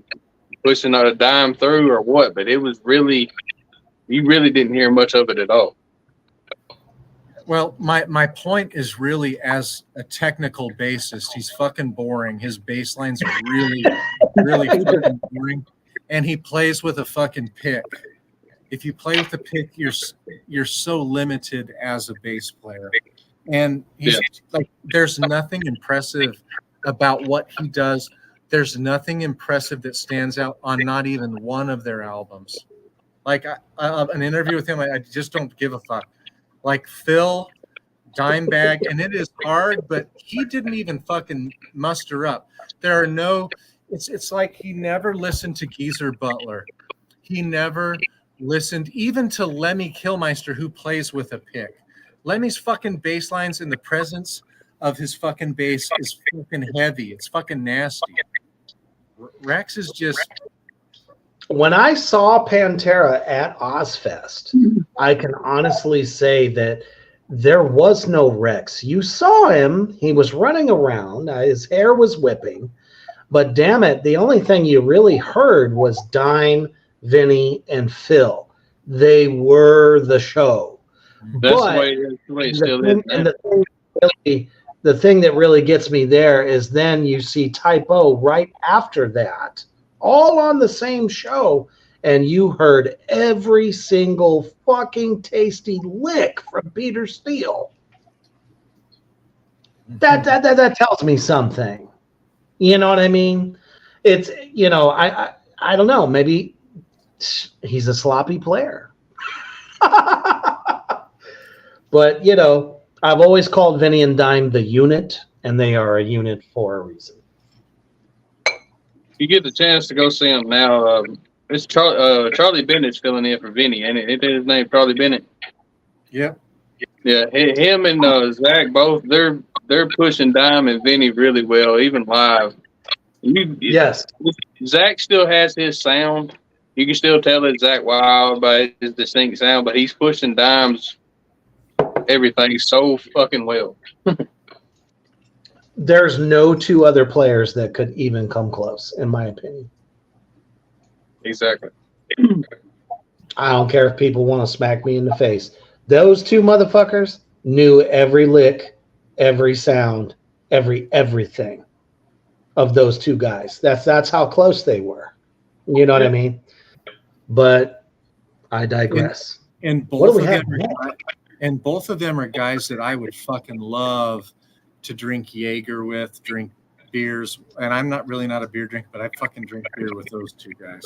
pushing a dime through or what, but it was you really didn't hear much of it at all. Well, my point is really, as a technical bassist, he's fucking boring. His bass lines are really, really fucking boring. And he plays with a fucking pick. If you play with a pick, you're so limited as a bass player. And he's like, there's nothing impressive about what he does. There's nothing impressive that stands out on not even one of their albums. Like an interview with him, I just don't give a fuck. Like Phil, Dimebag, and it is hard, but he didn't even fucking muster up. There are no. It's like he never listened to Geezer Butler. He never listened even to Lemmy Kilmister, who plays with a pick. Lemmy's fucking bass lines in the presence of his fucking bass is fucking heavy. It's fucking nasty. Rex is just. When I saw Pantera at Ozfest, I can honestly say that there was no Rex. You saw him. He was running around. His hair was whipping. But damn it, the only thing you really heard was Dime, Vinny, and Phil. They were the show. That's the way it still is. And the thing that really gets me there is then you see Type O right after that, all on the same show, and you heard every single fucking tasty lick from Peter Steele. That tells me something. You know what I mean? It's, I don't know. Maybe he's a sloppy player. But, I've always called Vinny and Dime the unit, and they are a unit for a reason. If you get the chance to go see him now, it's Charlie Bennett's filling in for Vinny, ain't it? Isn't his name Charlie Bennett? Yeah. Yeah, him and Zach both, they're pushing Dime and Vinny really well, even live. Yes. Zach still has his sound. You can still tell it's Zach Wild by his distinct sound, but he's pushing Dime's everything so fucking well. There's no two other players that could even come close, in my opinion. Exactly. I don't care if people want to smack me in the face. Those two motherfuckers knew every lick, every sound, everything of those two guys. That's how close they were. You know what I mean? But I digress. And both of them are guys that I would fucking love to drink Jaeger with, drink beers. And I'm not a beer drinker, but I fucking drink beer with those two guys.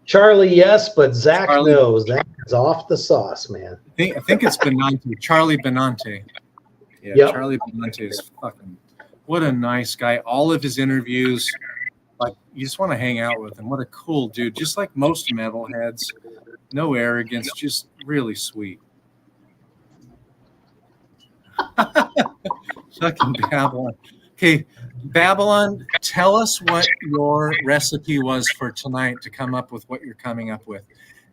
Charlie, yes, but Zach knows. Zach is off the sauce, man. I think it's Benante, Charlie Benante. Yeah, yep. Charlie Benante is fucking, what a nice guy. All of his interviews, like, you just want to hang out with him. What a cool dude. Just like most metalheads, no arrogance, just really sweet. Fucking Babylon. Okay, Babylon, tell us what your recipe was for tonight to come up with what you're coming up with.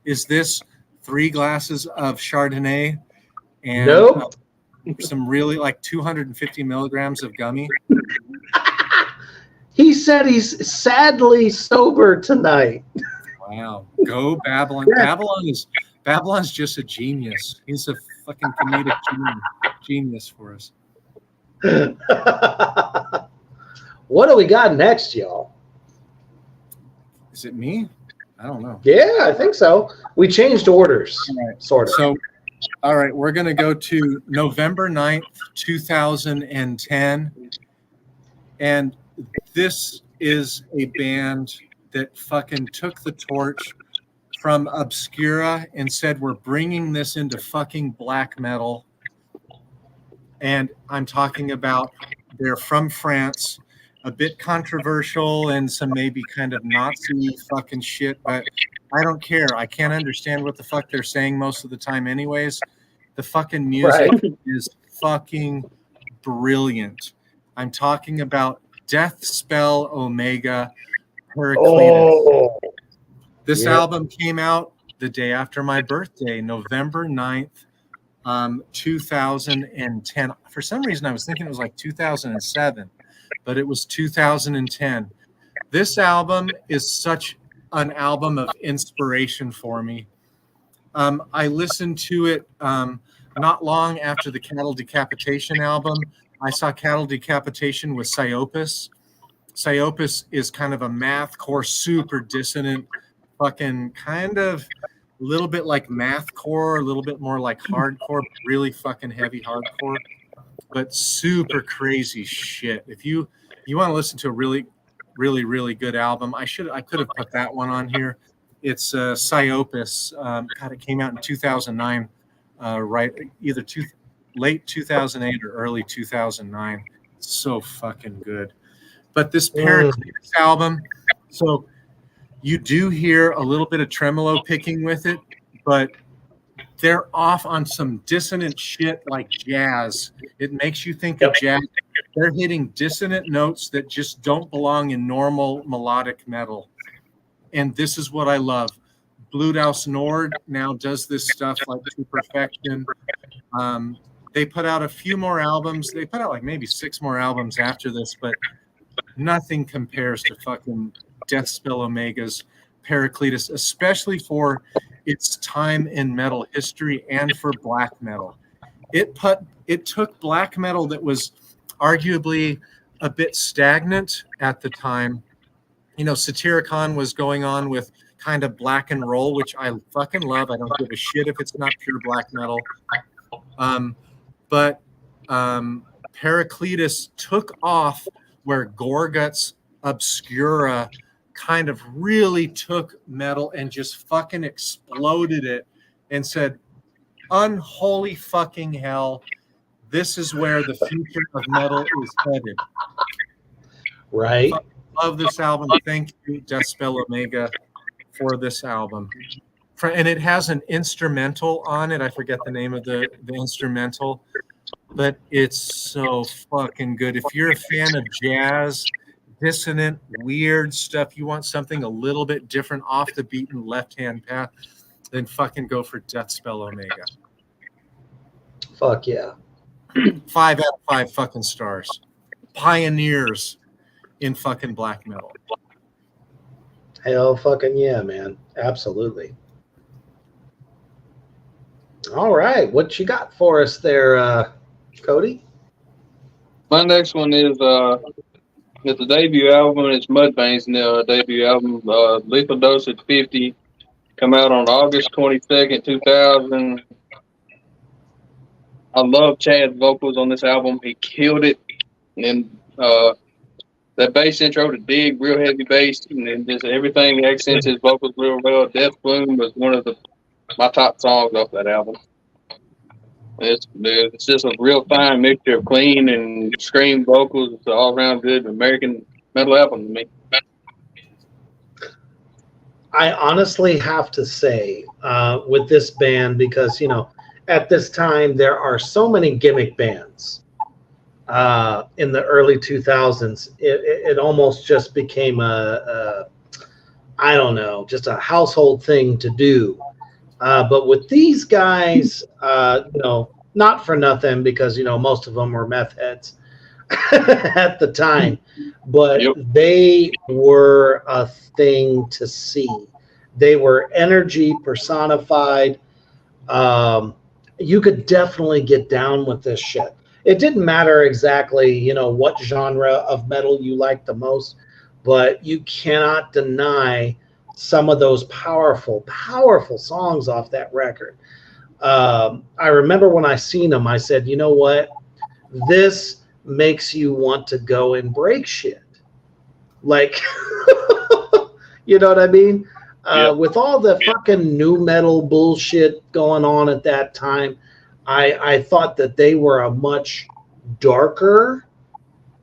Is this 3 glasses of Chardonnay and nope. Some really like 250 milligrams of gummy? He said he's sadly sober tonight. Wow. Go Babylon. Yeah. Babylon's just a genius. He's a fucking comedic genius for us. What do we got next, y'all? Is it me? I don't know. Yeah, I think so. We changed orders, Right. sort of. So, all right, we're going to go to November 9th, 2010. And this is a band that fucking took the torch from Obscura and said, we're bringing this into fucking black metal. And I'm talking about, they're from France, a bit controversial and some maybe kind of Nazi fucking shit, but I don't care. I can't understand what the fuck they're saying most of the time anyways. The fucking music is fucking brilliant. I'm talking about Death Spell Omega Heraclitus. This album came out the day after my birthday, November 9th, 2010. For some reason, I was thinking it was like 2007, but it was 2010. This album is such an album of inspiration for me. I listened to it not long after the Cattle Decapitation album. I saw Cattle Decapitation with Psyopus. Psyopus is kind of a mathcore, super dissonant, fucking kind of a little bit like mathcore, a little bit more like hardcore, really fucking heavy hardcore, but super crazy shit. If you want to listen to a really, really, really good album, I could have put that one on here. It's Psyopus. God, it came out in 2009, right? Either late 2008 or early 2009. It's so fucking good. But this Heraclitus album, so you do hear a little bit of tremolo picking with it, but they're off on some dissonant shit like jazz. It makes you think of jazz. They're hitting dissonant notes that just don't belong in normal melodic metal. And this is what I love. Bluthaus Nord now does this stuff like to perfection. They put out a few more albums. They put out like maybe 6 more albums after this, but nothing compares to fucking Death Spell Omega's Heraclitus, especially for its time in metal history and for black metal. It took black metal that was arguably a bit stagnant at the time. You know, Satyricon was going on with kind of black and roll, which I fucking love. I don't give a shit if it's not pure black metal. But Heraclitus took off where Gorguts Obscura kind of really took metal and just fucking exploded it and said, unholy fucking hell, this is where the future of metal is headed. Right. Love this album. Thank you, Death Spell Omega, for this album. And it has an instrumental on it. I forget the name of the instrumental, but it's so fucking good. If you're a fan of jazz, dissonant, weird stuff, you want something a little bit different off the beaten left-hand path, then fucking go for Death Spell Omega. Fuck yeah. 5 out of 5 fucking stars. Pioneers in fucking black metal. Hell fucking yeah, man. Absolutely. All right. What you got for us there, Cody? My next one is it's the debut album. It's Mudvayne's debut album, Lethal Dosage 50. Come out on August 22nd, 2000. I love Chad's vocals on this album. He killed it. And that bass intro to Dig, real heavy bass, and then just everything accents his vocals real well. Death Bloom was one of my top songs off that album. It's just a real fine mixture of clean and scream vocals. It's an all-around good American metal album to me. I honestly have to say with this band, because, you know, at this time there are so many gimmick bands in the early 2000s. It almost just became I don't know, just a household thing to do. But with these guys, you know, not for nothing, because, you know, most of them were meth heads at the time, but they were a thing to see. They were energy personified. You could definitely get down with this shit. It didn't matter exactly, you know, what genre of metal you liked the most, but you cannot deny some of those powerful, powerful songs off that record. I remember when I seen them, I said, you know what? This makes you want to go and break shit. Like, you know what I mean? With all the fucking new metal bullshit going on at that time, I thought that they were a much darker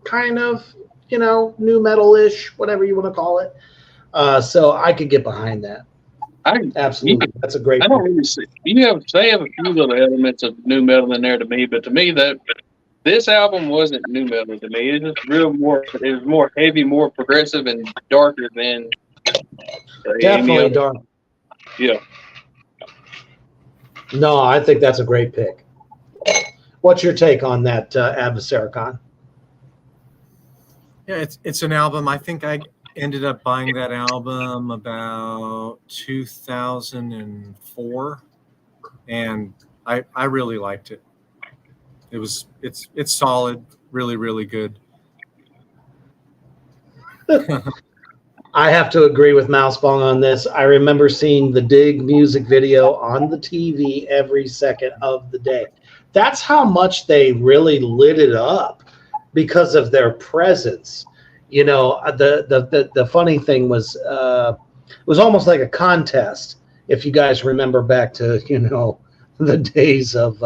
kind of, you know, new metal-ish, whatever you want to call it. So I could get behind that. Absolutely. That's a great I don't really see. They have a few little elements of new metal in there to me, but to me that this album wasn't new metal to me. It was just it was more heavy, more progressive, and darker than definitely dark. Yeah. No, I think that's a great pick. What's your take on that, Abasarikon? Yeah, it's an album. I think I ended up buying that album about 2004, and I really liked it. It's solid, really, really good. I have to agree with Mousebong on this. I remember seeing the Dig music video on the TV every second of the day. That's how much they really lit it up because of their presence. You know, the funny thing was it was almost like a contest. If you guys remember back to, you know, the days of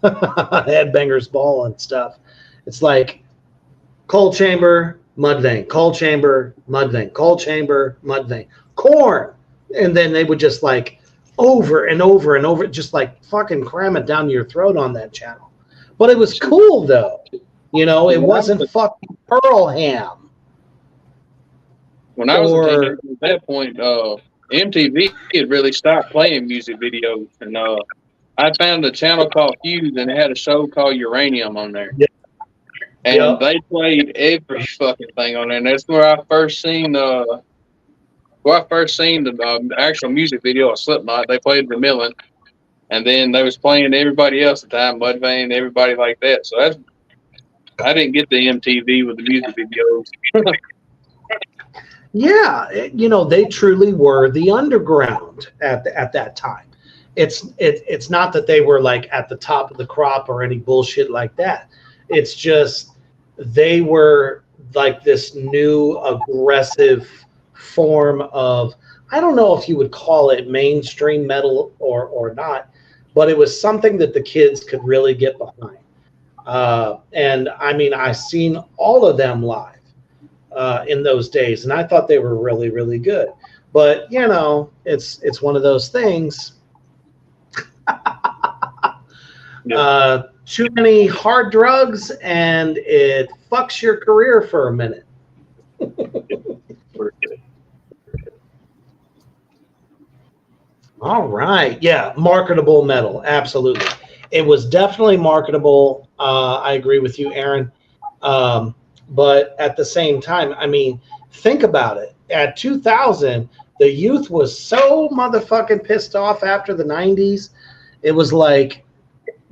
Headbangers Ball and stuff. It's like Coal Chamber, Mudvayne, Coal Chamber, Mudvayne, Coal Chamber, Mudvayne, Korn. And then they would just like over and over and over, just like fucking cram it down your throat on that channel. But it was cool though. You know, it wasn't fucking Pearl Ham. When I was a teenager at that point, MTV had really stopped playing music videos, and I found a channel called Fuse, and it had a show called Uranium on there. Yep. And they played every fucking thing on there. And that's where I first seen the actual music video of Slipknot. They played Vermilion, and then they was playing everybody else at the time, Mudvayne, everybody like that. So I didn't get the MTV with the music videos. Yeah, you know, they truly were the underground at that time. It's not that they were like at the top of the crop or any bullshit like that. It's just they were like this new aggressive form of, I don't know if you would call it mainstream metal or not, but it was something that the kids could really get behind. And I mean, I seen all of them live in those days, and I thought they were really, really good. But you know, it's one of those things. Too many hard drugs, and it fucks your career for a minute. All right, yeah, marketable metal, absolutely. It was definitely marketable. I agree with you, Aaron. But at the same time, I mean, think about it. At 2000, the youth was so motherfucking pissed off after the 90s. It was like,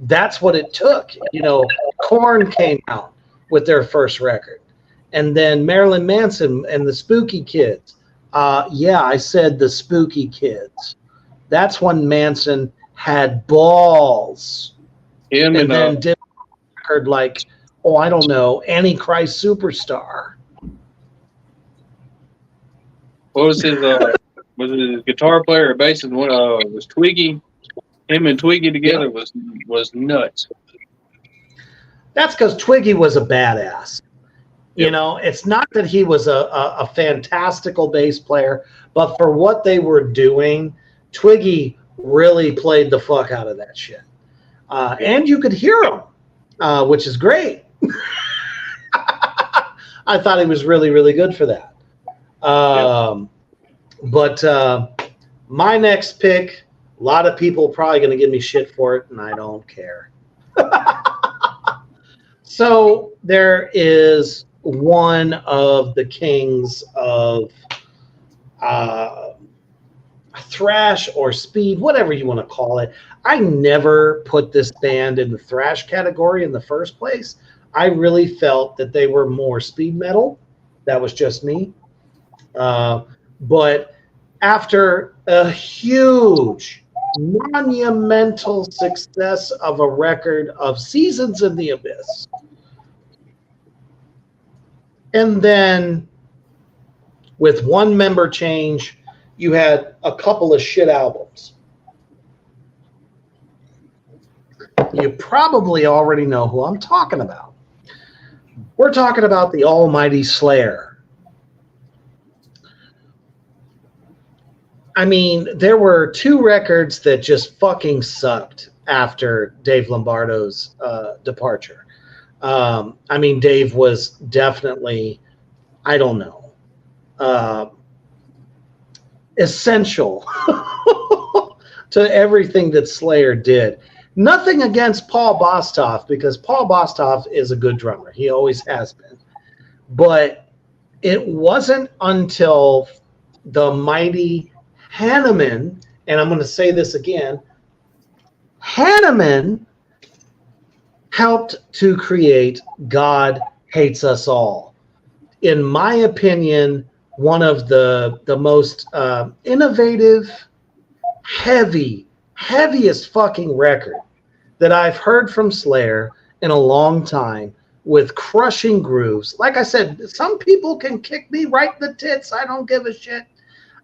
that's what it took. You know, Korn came out with their first record. And then Marilyn Manson and the Spooky Kids. Yeah, I said the Spooky Kids. That's when Manson had balls. Him and then did a record like, oh, I don't know, Antichrist Superstar. What was his was it his guitar player or bassist? Was Twiggy? Him and Twiggy together was nuts. That's because Twiggy was a badass. Yep. You know, it's not that he was a fantastical bass player, but for what they were doing, Twiggy really played the fuck out of that shit. And you could hear him, which is great. I thought he was really, really good for that. But my next pick, a lot of people are probably going to give me shit for it, and I don't care. So there is one of the kings of thrash or speed, whatever you want to call it. I never put this band in the thrash category in the first place. I really felt that they were more speed metal. That was just me. But after a huge, monumental success of a record of Seasons in the Abyss. And then with one member change, you had a couple of shit albums. You probably already know who I'm talking about. We're talking about the almighty Slayer. I mean, there were 2 records that just fucking sucked after Dave Lombardo's departure. I mean, Dave was definitely, I don't know, essential to everything that Slayer did. Nothing against Paul Bostaph, because Paul Bostaph is a good drummer. He always has been. But it wasn't until the mighty Hanneman, and I'm going to say this again, Hanneman helped to create God Hates Us All. In my opinion, one of the most innovative, heaviest fucking record that I've heard from Slayer in a long time, with crushing grooves. Like I said, some people can kick me right in the tits. I don't give a shit.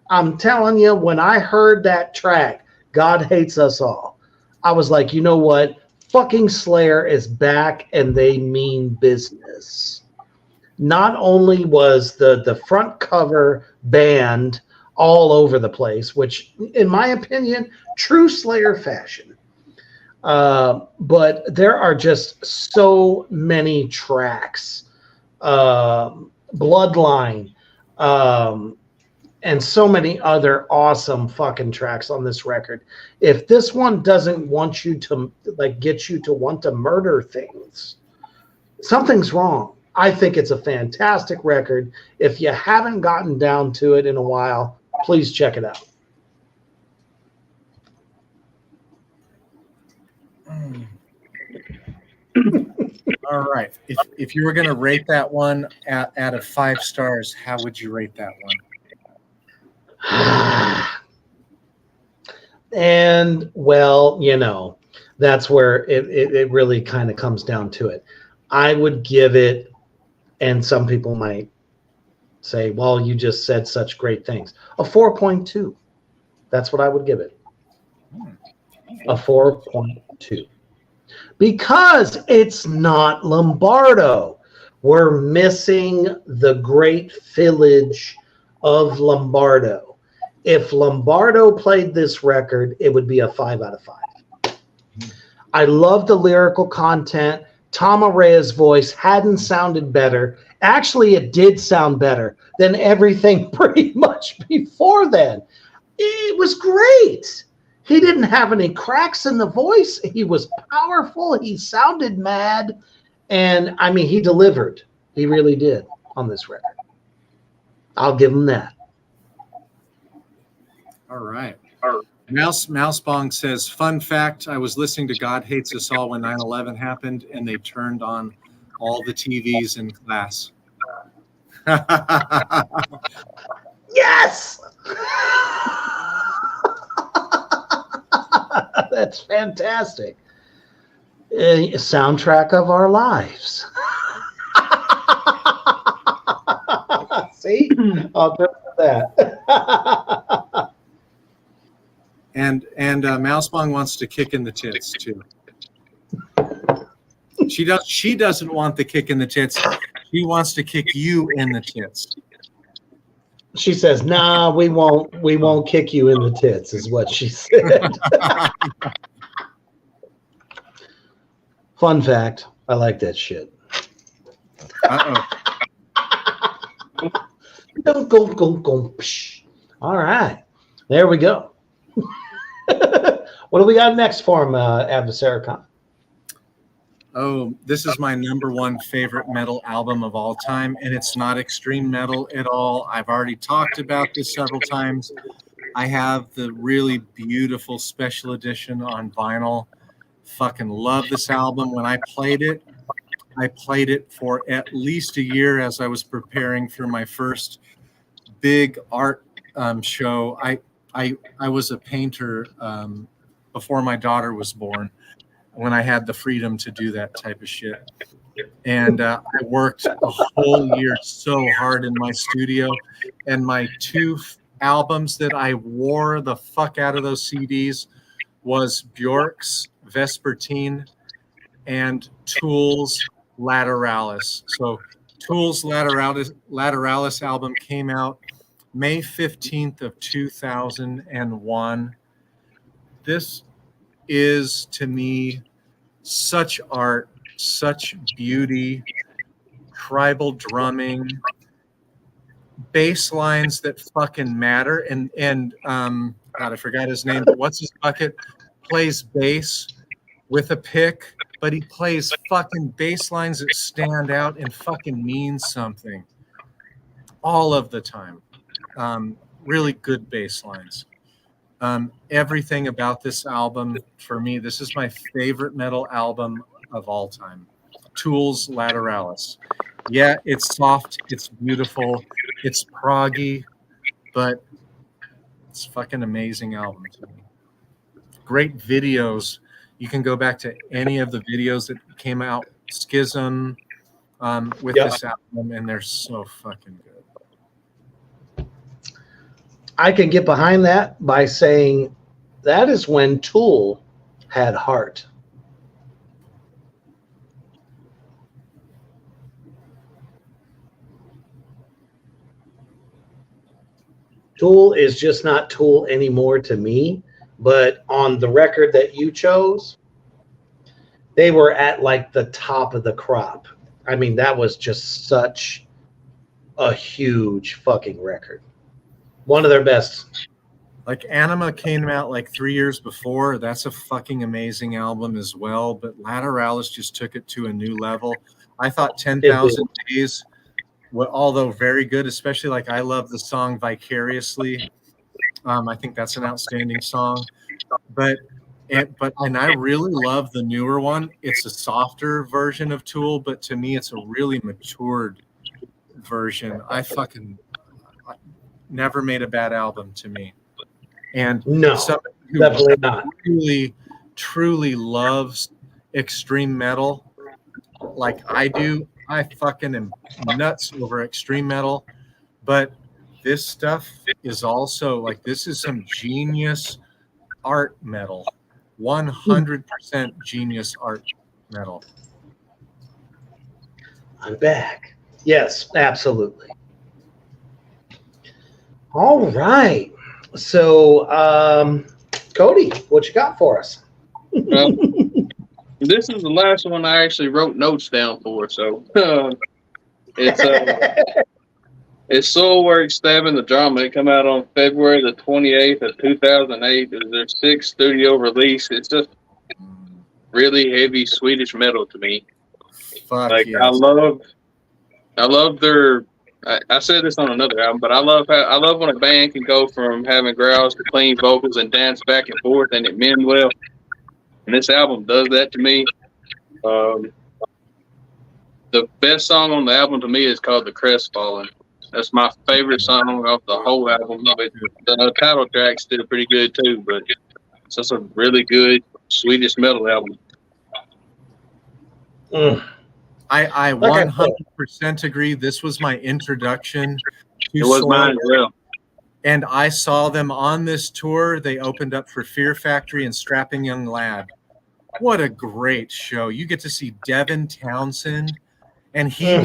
I'm telling you, when I heard that track, God Hates Us All, I was like, you know what? Fucking Slayer is back and they mean business. Not only was the front cover banned all over the place, which in my opinion, true Slayer fashion. But there are just so many tracks, Bloodline, and so many other awesome fucking tracks on this record. If this one doesn't want you to get you to want to murder things, something's wrong. I think it's a fantastic record. If you haven't gotten down to it in a while, please check it out. All right. If you were going to rate that one out of 5 stars, how would you rate that one? And, well, you know, that's where it really kind of comes down to it. I would give it, and some people might say, well, you just said such great things, a 4.2. That's what I would give it. A 4.2. Because it's not Lombardo. We're missing the great village of Lombardo. If Lombardo played this record, it would be a 5 out of 5. I love the lyrical content. Tom Araya's voice hadn't sounded better. Actually, it did sound better than everything pretty much before then. It was great. He didn't have any cracks in the voice. He was powerful. He sounded mad. And, I mean, he delivered. He really did on this record. I'll give him that. All right. Mousebong says, fun fact, I was listening to God Hates Us All when 9/11 happened, and they turned on all the TVs in class. Yes! That's fantastic. A soundtrack of our lives. See? I'll go with that. And Mousebong wants to kick in the tits too. She doesn't want the kick in the tits. She wants to kick you in the tits. She says, "Nah, we won't kick you in the tits," is what she said. Fun fact, I like that shit. Don't go. Psh. All right, there we go. What do we got next for him, Adversaricon? Oh, this is my #1 favorite metal album of all time, and it's not extreme metal at all. I've already talked about this several times. I have the really beautiful special edition on vinyl. Fucking love this album. When I played it for at least a year as I was preparing for my first big art show. I was a painter before my daughter was born, when I had the freedom to do that type of shit. And I worked a whole year so hard in my studio, and my two albums that I wore the fuck out of those CDs was Bjork's Vespertine and Tool's Lateralis. So Tool's Lateralis album came out May 15th of 2001. This is, to me, such art, such beauty, tribal drumming, bass lines that fucking matter. And God, I forgot his name, but what's his bucket? Plays bass with a pick, but he plays fucking bass lines that stand out and fucking mean something all of the time. Really good bass lines. Everything about this album, for me, this is my favorite metal album of all time. Tool's Lateralis. Yeah, it's soft, it's beautiful, it's proggy, but it's a fucking amazing album to me. Great videos. You can go back to any of the videos that came out, Schism, with this album, and they're so fucking good. I can get behind that by saying that is when Tool had heart. Tool is just not Tool anymore to me, but on the record that you chose, they were at like the top of the crop. I mean, that was just such a huge fucking record. One of their best. Like Anima came out like 3 years before. That's a fucking amazing album as well. But Lateralis just took it to a new level. I thought 10,000 Days, although very good, especially like I love the song Vicariously. I think that's an outstanding song. But I really love the newer one. It's a softer version of Tool, but to me, it's a really matured version. I never made a bad album to me. And no, somebody who definitely not. Really, truly loves extreme metal like I do. I fucking am nuts over extreme metal, but this stuff is also like, this is some genius art metal, 100% genius art metal. I'm back. Yes, absolutely. All right. So, Cody, what you got for us? Well, this is the last one I actually wrote notes down for. So it's Soilwork Stabbing the Drama. It come out on February the 28th of 2008. It was their 6th studio release. It's just really heavy Swedish metal to me. Fuck like yes. I love their. I said this on another album, but I love when a band can go from having growls to clean vocals and dance back and forth, and it mend well. And this album does that to me. The best song on the album to me is called "The Crestfallen." That's my favorite song off the whole album. But the title track's still pretty good too. But it's just a really good Swedish metal album. I 100% agree. This was my introduction to It was mine as well. And I saw them on this tour. They opened up for Fear Factory and Strapping Young Lad. What a great show. You get to see Devin Townsend, and he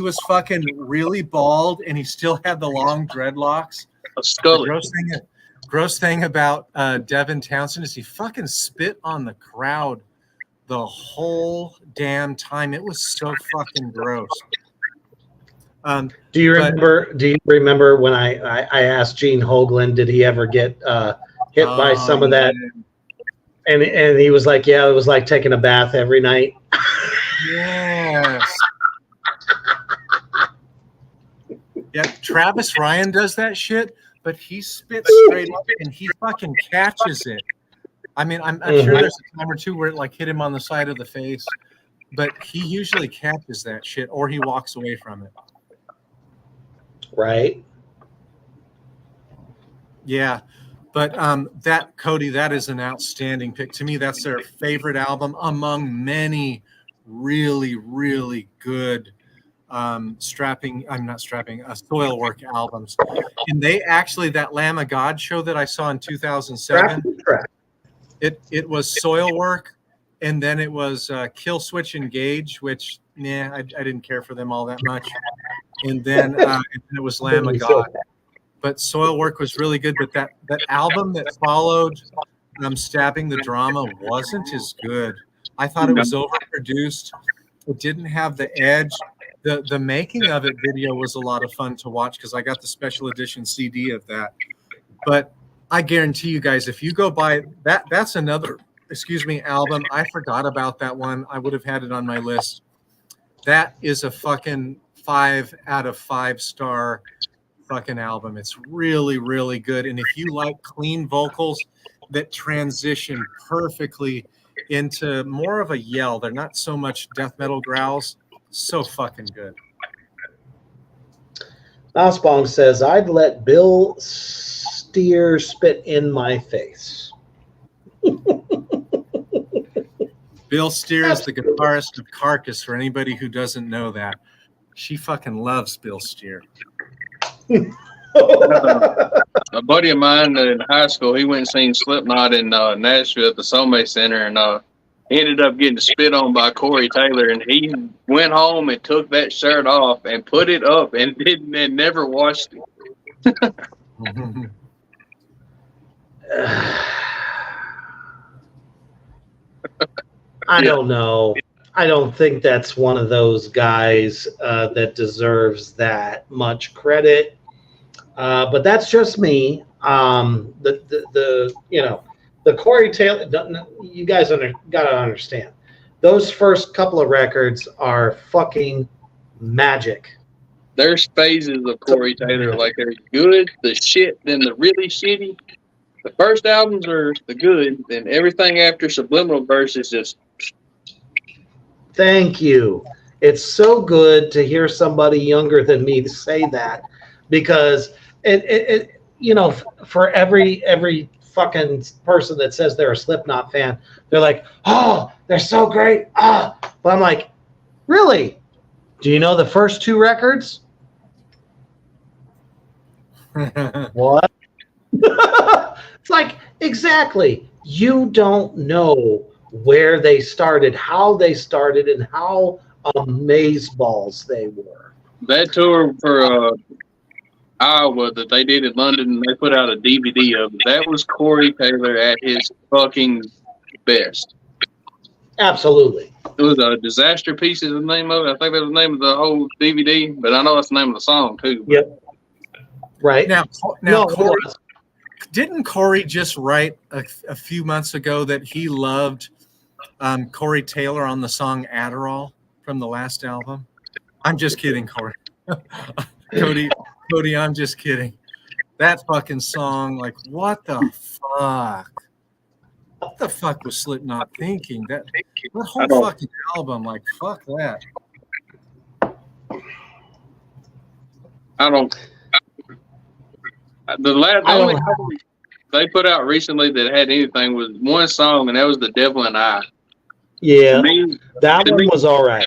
was fucking really bald, and he still had the long dreadlocks. The gross thing about Devin Townsend is he fucking spit on the crowd the whole damn time. It was so fucking gross. Do you remember when I asked Gene Hoglan, did he ever get hit by some of that? And he was like, yeah, it was like taking a bath every night. Yes. Yeah, Travis Ryan does that shit, but he spits straight up and he fucking catches it. I mean, I'm sure there's a time or two where it like hit him on the side of the face, but he usually catches that shit or he walks away from it. Right. Yeah, but that Cody, that is an outstanding pick. To me, that's their favorite album among many really, really good Soilwork albums. And they actually, that Lamb of God show that I saw in 2007, it was Soilwork, and then it was Kill Switch Engage, which I didn't care for them all that much. And then it was Lamb of God. But Soilwork was really good. But that album that followed, Stabbing the Drama, wasn't as good. I thought it was overproduced. It didn't have the edge. The making of it video was a lot of fun to watch because I got the special edition CD of that. But I guarantee you guys, if you go buy that's another, album. I forgot about that one. I would have had it on my list. That is a fucking 5 out of 5 star fucking album. It's really, really good. And if you like clean vocals that transition perfectly into more of a yell, they're not so much death metal growls. So fucking good. Nosbong says, I'd let Bill Steer spit in my face. Bill Steer is the guitarist of Carcass, for anybody who doesn't know that. She fucking loves Bill Steer. A buddy of mine in high school, he went and seen Slipknot in Nashville at the Some Center, and he ended up getting spit on by Corey Taylor, and he went home and took that shirt off and put it up and never washed it. I don't know. I don't think that's one of those guys that deserves that much credit. But that's just me. The Corey Taylor, you guys gotta understand. Those first couple of records are fucking magic. There's phases of Corey Taylor, like there's good, the shit, then the really shitty. The first albums are the good, then everything after Subliminal Verse is just. Thank you. It's so good to hear somebody younger than me to say that, because it for every fucking person that says they're a Slipknot fan, they're like, oh, they're so great. But I'm like, really? Do you know the first 2 records? What? It's like, exactly. You don't know where they started, how they started, and how amazeballs they were. That tour for Iowa that they did in London, and they put out a DVD of it. That was Corey Taylor at his fucking best. Absolutely. It was a Disaster Piece is the name of it. I think that was the name of the whole DVD, but I know that's the name of the song too. Yep. Right. Now Corey, didn't Corey just write a few months ago that he loved Corey Taylor on the song Adderall from the last album? I'm just kidding, Corey. Cody, I'm just kidding. That fucking song, like, what the fuck? What the fuck was Slipknot thinking? That whole fucking album, like, fuck that. I don't. The only album they put out recently that had anything was one song, and that was "The Devil and I." Yeah, that one was all right.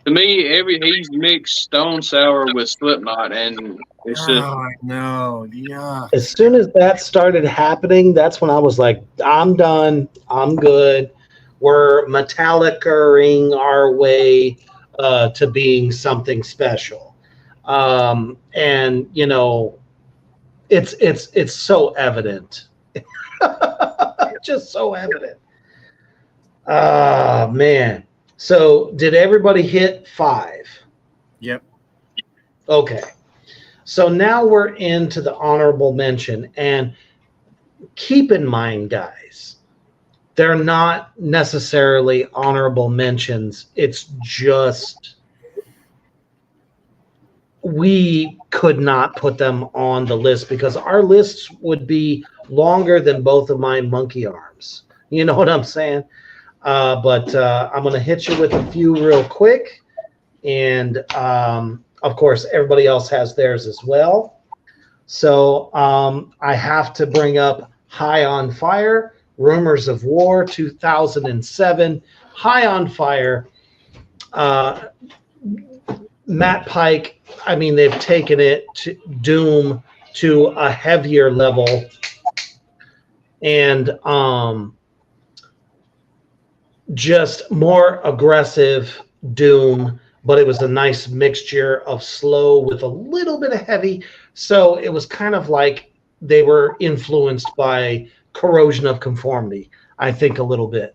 To me, he's mixed Stone Sour with Slipknot, and it's just. Oh, no, yeah. As soon as that started happening, that's when I was like, I'm done. I'm good. We're Metallica-ing our way to being something special. And, you know, it's so evident. Just so evident. Man. So did everybody hit 5? Yep. Okay. So now we're into the honorable mention. And keep in mind, guys, they're not necessarily honorable mentions. It's just we could not put them on the list because our lists would be longer than both of my monkey arms. You know what I'm saying? But I'm going to hit you with a few real quick. And, of course, everybody else has theirs as well. So I have to bring up High on Fire, Rumors of War, 2007. High on Fire. Matt Pike, I mean, they've taken it to Doom to a heavier level. And just more aggressive Doom, but it was a nice mixture of slow with a little bit of heavy. So it was kind of like they were influenced by Corrosion of Conformity, I think, a little bit.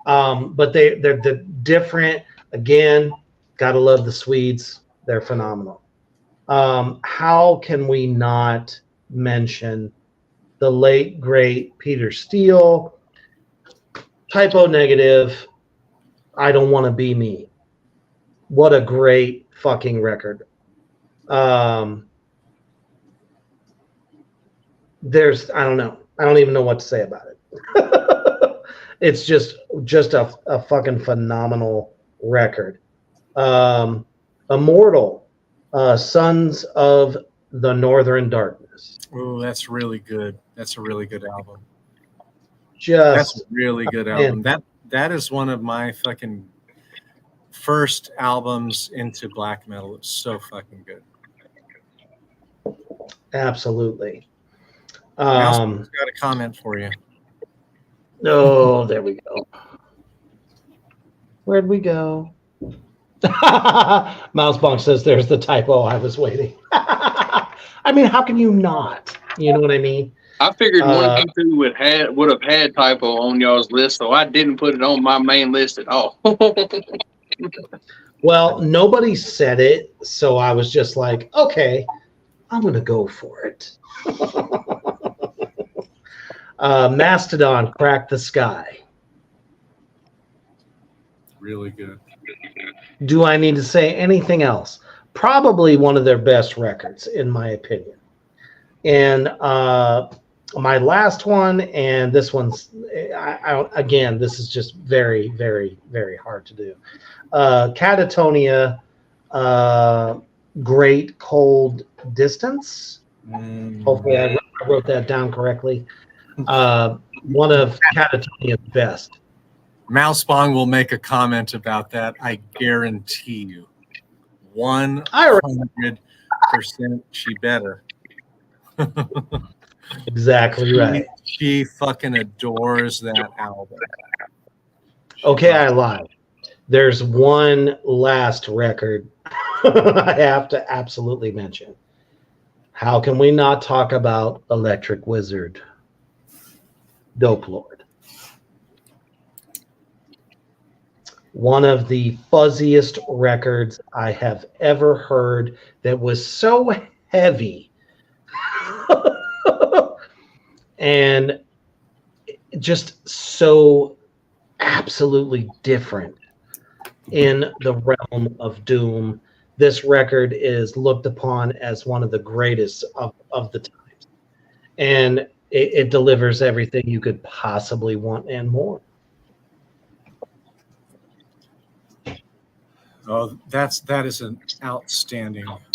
But they're different. Again, gotta love the Swedes. They're phenomenal. How can we not mention the late, great Peter Steele? Typo Negative, I Don't Want to Be Me. What a great fucking record. There's, I don't know. I don't even know what to say about it. It's just a fucking phenomenal record. Immortal, Sons of the Northern Darkness. Oh, that's really good. That's a really good album. Just That's a really good album. That is one of my fucking first albums into black metal. It's so fucking good. absolutely. I've got a comment for you. Oh, there we go. Where'd we go? Mousebonk says there's the typo. I was waiting. I mean, how can you not? You know what I mean? I figured one of you two would have had typo on y'all's list, so I didn't put it on my main list at all. Well, nobody said it, so I was just like, okay, I'm going to go for it. Mastodon, Crack the Sky. Really good. Do I need to say anything else? Probably one of their best records, in my opinion. And my last one, and this one's, again, this is just very, very, very hard to do. Catatonia, Great Cold Distance. Hopefully I wrote that down correctly. One of Catatonia's best. Mousebong will make a comment about that. I guarantee you. 100% she better. Exactly right. She fucking adores that album. Okay, I lied. There's one last record I have to absolutely mention. How can we not talk about Electric Wizard, Dope Lord? One of the fuzziest records I have ever heard that was so heavy and just so absolutely different in the realm of Doom. This record is looked upon as one of the greatest of the times. And it delivers everything you could possibly want and more. Oh, that is an outstanding album.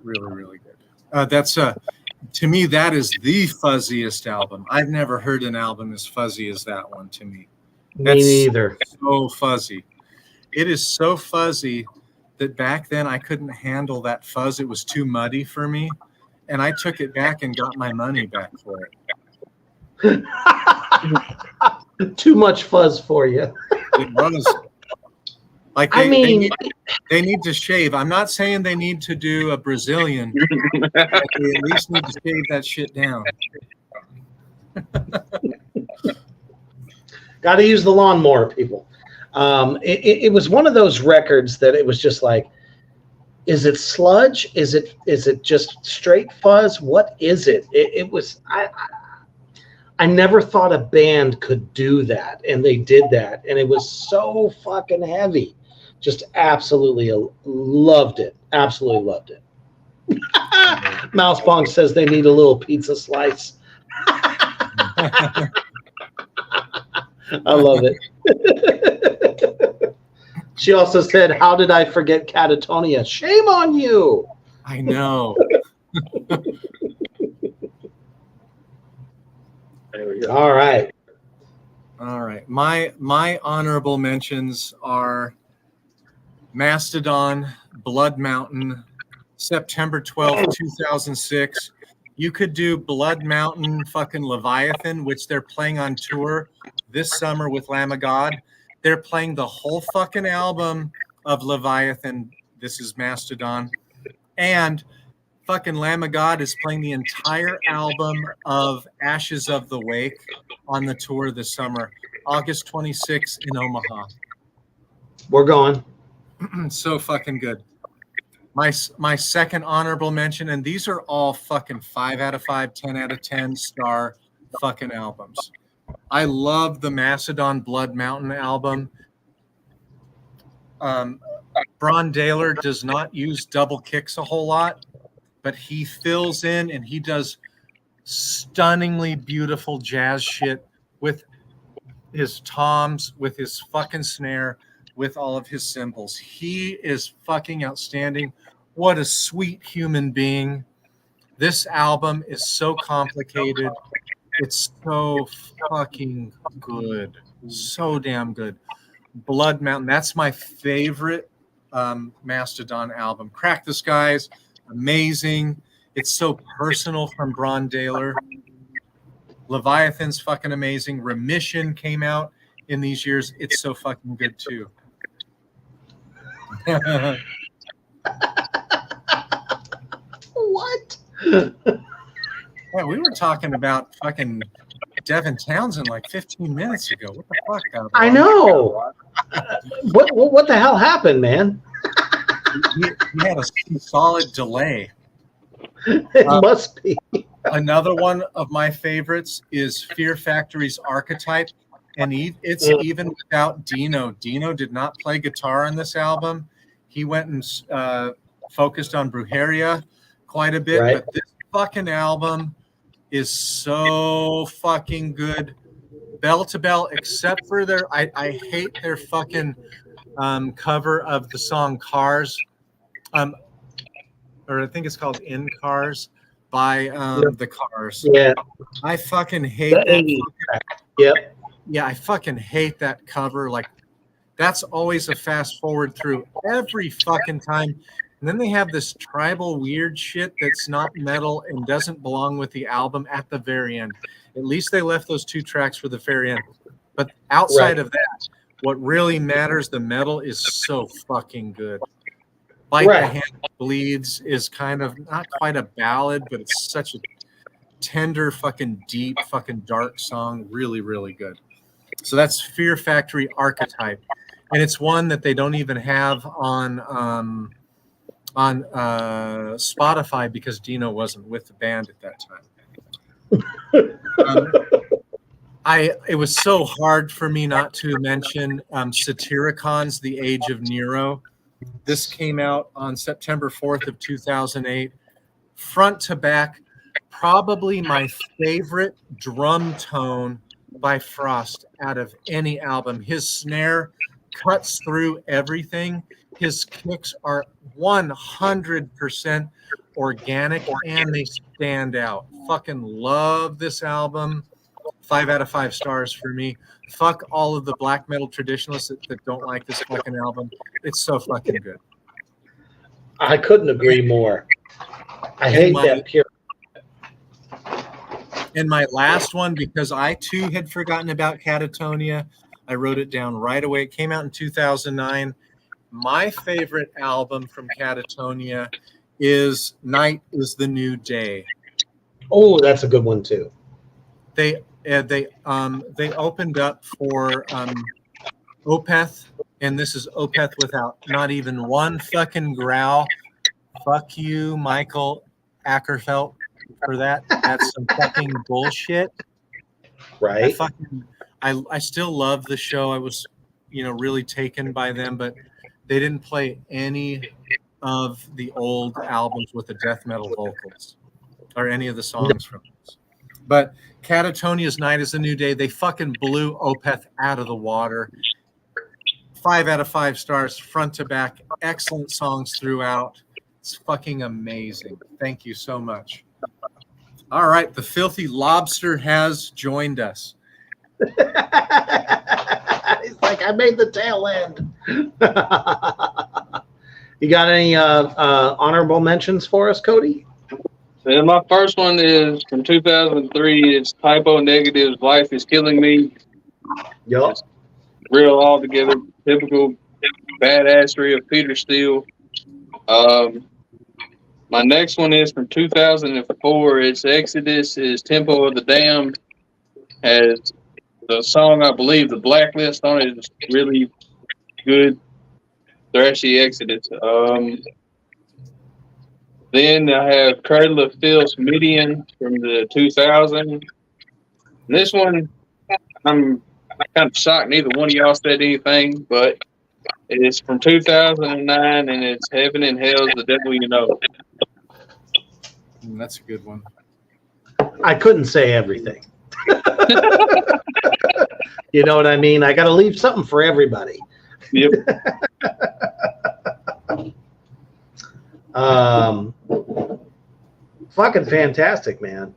Really, really good. To me, that is the fuzziest album. I've never heard an album as fuzzy as that one. To me, Me neither. So fuzzy. It is so fuzzy that back then I couldn't handle that fuzz. It was too muddy for me, and I took it back and got my money back for it. Too much fuzz for you. It was. Like they need to shave. I'm not saying they need to do a Brazilian. But they at least need to shave that shit down. Got to use the lawnmower, people. It was one of those records that it was just like, is it sludge? Is it just straight fuzz? What is it? It was. I never thought a band could do that, and they did that, and it was so fucking heavy. Just absolutely loved it. Absolutely loved it. Mousebonk says they need a little pizza slice. I love it. She also said, how did I forget Catatonia? Shame on you. I know. All right. All right. My honorable mentions are Mastodon, Blood Mountain, September 12th, 2006. You could do Blood Mountain, fucking Leviathan, which they're playing on tour this summer with Lamb of God. They're playing the whole fucking album of Leviathan. This is Mastodon. And fucking Lamb of God is playing the entire album of Ashes of the Wake on the tour this summer, August 26th in Omaha. We're going. So fucking good. My second honorable mention, and these are all fucking 5 out of 5, 10 out of 10 star fucking albums. I love the Mastodon Blood Mountain album. Bron Daler does not use double kicks a whole lot, but he fills in and he does stunningly beautiful jazz shit with his toms, with his fucking snare, with all of his cymbals. He is fucking outstanding. What a sweet human being. This album is so complicated. It's so fucking good. So damn good. Blood Mountain, that's my favorite Mastodon album. Crack the Skies, amazing. It's so personal from Bron Daler. Leviathan's fucking amazing. Remission came out in these years. It's so fucking good too. What? Yeah, we were talking about fucking Devin Townsend like 15 minutes ago. What the fuck? I know. What the hell happened, man? He had a solid delay. It must be. Another one of my favorites is Fear Factory's Archetype, and it's even without Dino. Dino did not play guitar on this album. He went and focused on Brujeria quite a bit, Right. but this fucking album is so fucking good, bell to bell, except for I hate their fucking cover of the song Cars, or I think it's called In Cars by the Cars. Yeah. I fucking hate that. Yep. Yeah, I fucking hate that cover. Like, that's always a fast forward through every fucking time. And then they have this tribal weird shit that's not metal and doesn't belong with the album at the very end. At least they left those 2 tracks for the very end. But outside of that, what really matters, the metal is so fucking good. Bite the Hand Bleeds is kind of not quite a ballad, but it's such a tender, fucking deep, fucking dark song. Really, really good. So that's Fear Factory Archetype. And it's one that they don't even have on Spotify because Dino wasn't with the band at that time. It was so hard for me not to mention Satiricon's The Age of Nero. This came out on September 4th of 2008. Front to back, probably my favorite drum tone by Frost out of any album. His snare cuts through everything. His kicks are 100% organic and they stand out. Fucking love this album. 5 out of 5 stars for me. Fuck all of the black metal traditionalists that don't like this fucking album. It's so fucking good. I couldn't agree more. I hate that pure. And my last one, because I too had forgotten about Catatonia, I wrote it down right away. It came out in 2009. My favorite album from Catatonia is Night is the New Day. Oh, that's a good one too. They opened up for Opeth, and this is Opeth without not even one fucking growl. Fuck you, Michael Ackerfeld, for that. That's some fucking bullshit. Right. I still love the show. I was, really taken by them, but they didn't play any of the old albums with the death metal vocals or any of the songs from this. But Catatonia's Night is the New Day. They fucking blew Opeth out of the water. 5 out of 5 stars, front to back. Excellent songs throughout. It's fucking amazing. Thank you so much. All right, the Filthy Lobster has joined us. He's like, I made the tail end. You got any honorable mentions for us, Cody? And my first one is from 2003. It's Typo Negative's "Life Is Killing Me." Yup. Real altogether typical badassery of Peter Steele. My next one is from 2004. It's Exodus. Is Tempo of the Damned. Has the song, I believe, The Blacklist on it. Is really good, thrashy Exodus. Then I have Cradle of Filth, Midian from the 2000. This one, I'm kind of shocked neither one of y'all said anything, but it's from 2009, and it's Heaven and Hell's The Devil You Know. That's a good one. I couldn't say everything. You know what I mean? I got to leave something for everybody. Yep. Fucking fantastic, man.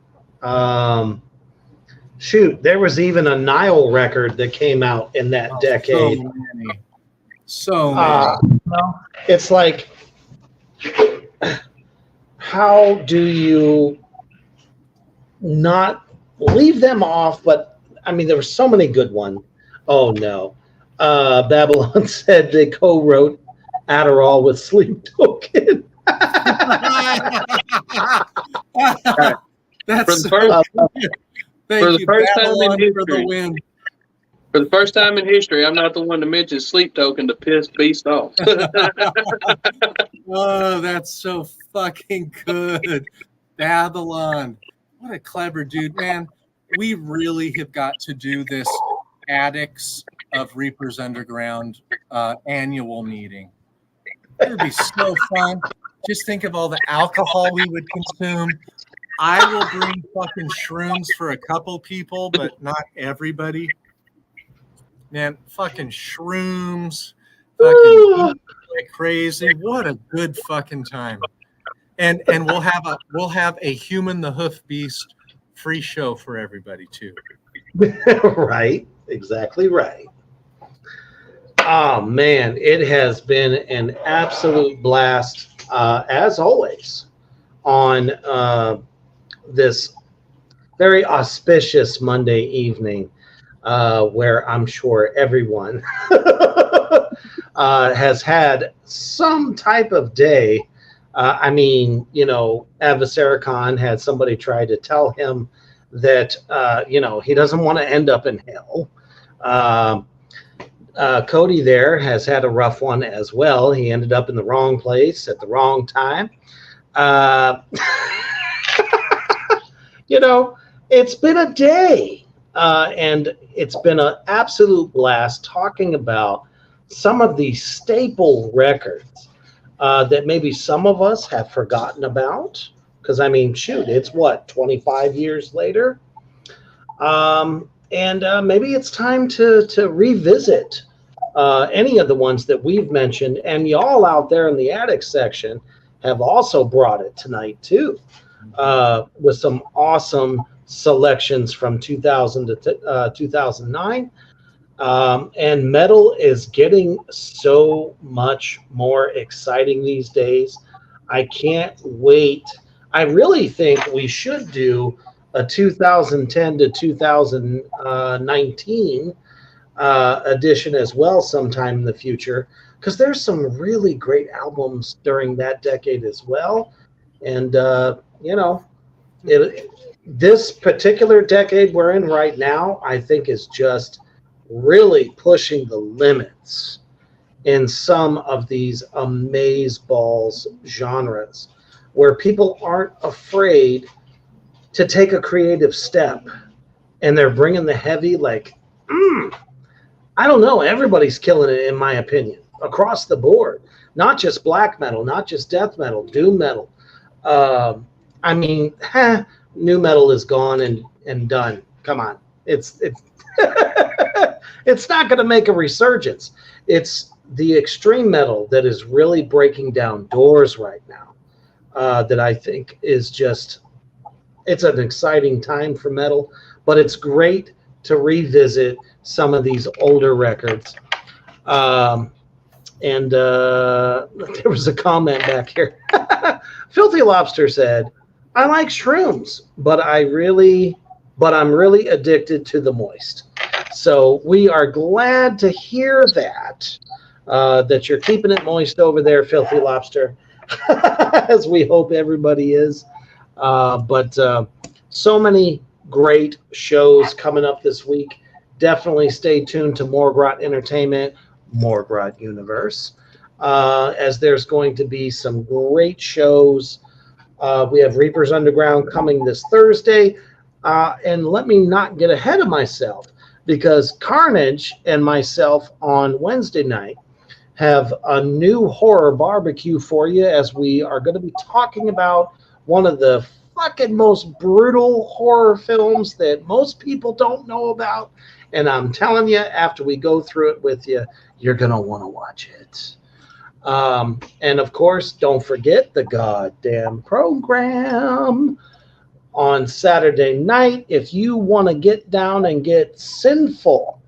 Shoot, there was even a Nile record that came out in that decade. So many. It's like, how do you not leave them off? But I mean, there were so many good ones. Oh no. Babylon said they co-wrote Adderall with Sleep Token. That's For the first time in history, I'm not the one to mention Sleep Token to piss Beast off. Oh, that's so fucking good. Babylon. What a clever dude, man. We really have got to do this Addicts of Reaper's Underground annual meeting. It would be so fun. Just think of all the alcohol we would consume. I will bring fucking shrooms for a couple people, but not everybody. Man, fucking shrooms, fucking like crazy. What a good fucking time. And we'll have a Human the Hoof Beast free show for everybody too. Right, exactly right. Oh man, it has been an absolute blast, as always, on this very auspicious Monday evening, where I'm sure everyone has had some type of day. I mean, you know, Avasarikon had somebody try to tell him that, you know, he doesn't want to end up in hell. Cody there has had a rough one as well. He ended up in the wrong place at the wrong time. You know, it's been a day, and it's been an absolute blast talking about some of these staple records that maybe some of us have forgotten about. Because, I mean, shoot, it's what, 25 years later? And maybe it's time to revisit any of the ones that we've mentioned. And y'all out there in the attic section have also brought it tonight, too, with some awesome selections from 2000 to 2009. And metal is getting so much more exciting these days. I can't wait. I really think we should do a 2010 to 2019 edition as well sometime in the future, because there's some really great albums during that decade as well. And, you know, this particular decade we're in right now, I think is just really pushing the limits in some of these amazeballs genres, where people aren't afraid to take a creative step, and they're bringing the heavy, like, I don't know, everybody's killing it, in my opinion, across the board. Not just black metal, not just death metal, doom metal. I mean, new metal is gone and done. Come on. It's it's not going to make a resurgence. It's the extreme metal that is really breaking down doors right now, that I think is just it's an exciting time for metal, but it's great to revisit some of these older records. And there was a comment back here. Filthy Lobster said, "I like shrooms, but I'm really addicted to the moist." So we are glad to hear that that you're keeping it moist over there, Filthy Lobster, as we hope everybody is. But so many great shows coming up this week. Definitely stay tuned to Morgrot Entertainment, Morgrot Universe, as there's going to be some great shows. We have Reapers Underground coming this Thursday. And let me not get ahead of myself, because Carnage and myself on Wednesday night have a new horror barbecue for you, as we are going to be talking about one of the fucking most brutal horror films that most people don't know about. And I'm telling you, after we go through it with you, you're going to want to watch it. And of course, don't forget the goddamn program on Saturday night. If you want to get down and get sinful,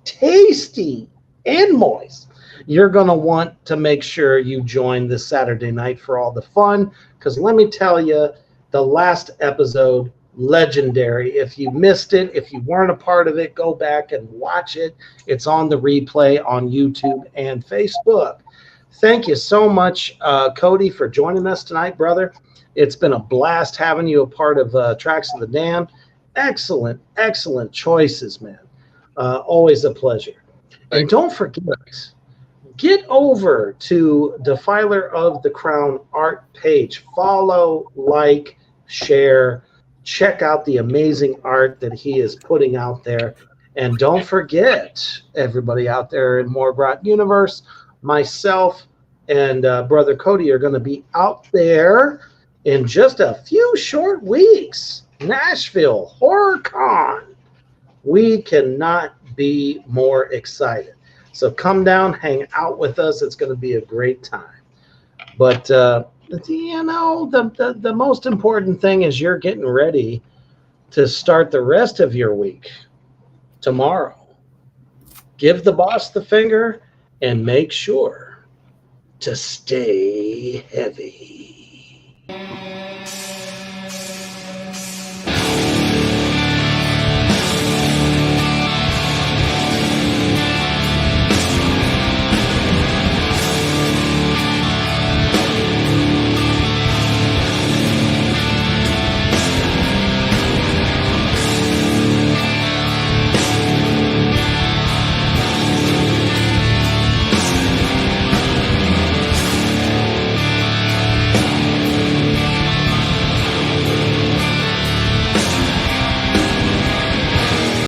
tasty, and moist, you're going to want to make sure you join this Saturday night for all the fun. Because let me tell you, the last episode, legendary. If you missed it, if you weren't a part of it, go back and watch it. It's on the replay on YouTube and Facebook. Thank you so much, Cody, for joining us tonight, brother. It's been a blast having you a part of Tracks of the Damned. Excellent, excellent choices, man. Always a pleasure. And don't forget, get over to Defiler of the Crown art page. Follow, like, share. Check out the amazing art that he is putting out there. And don't forget, everybody out there in Morgrot Universe, myself and Brother Cody are going to be out there in just a few short weeks. Nashville Horror Con. We cannot be more excited. So come down, hang out with us. It's going to be a great time. But, you know, the most important thing is you're getting ready to start the rest of your week tomorrow. Give the boss the finger and make sure to stay heavy.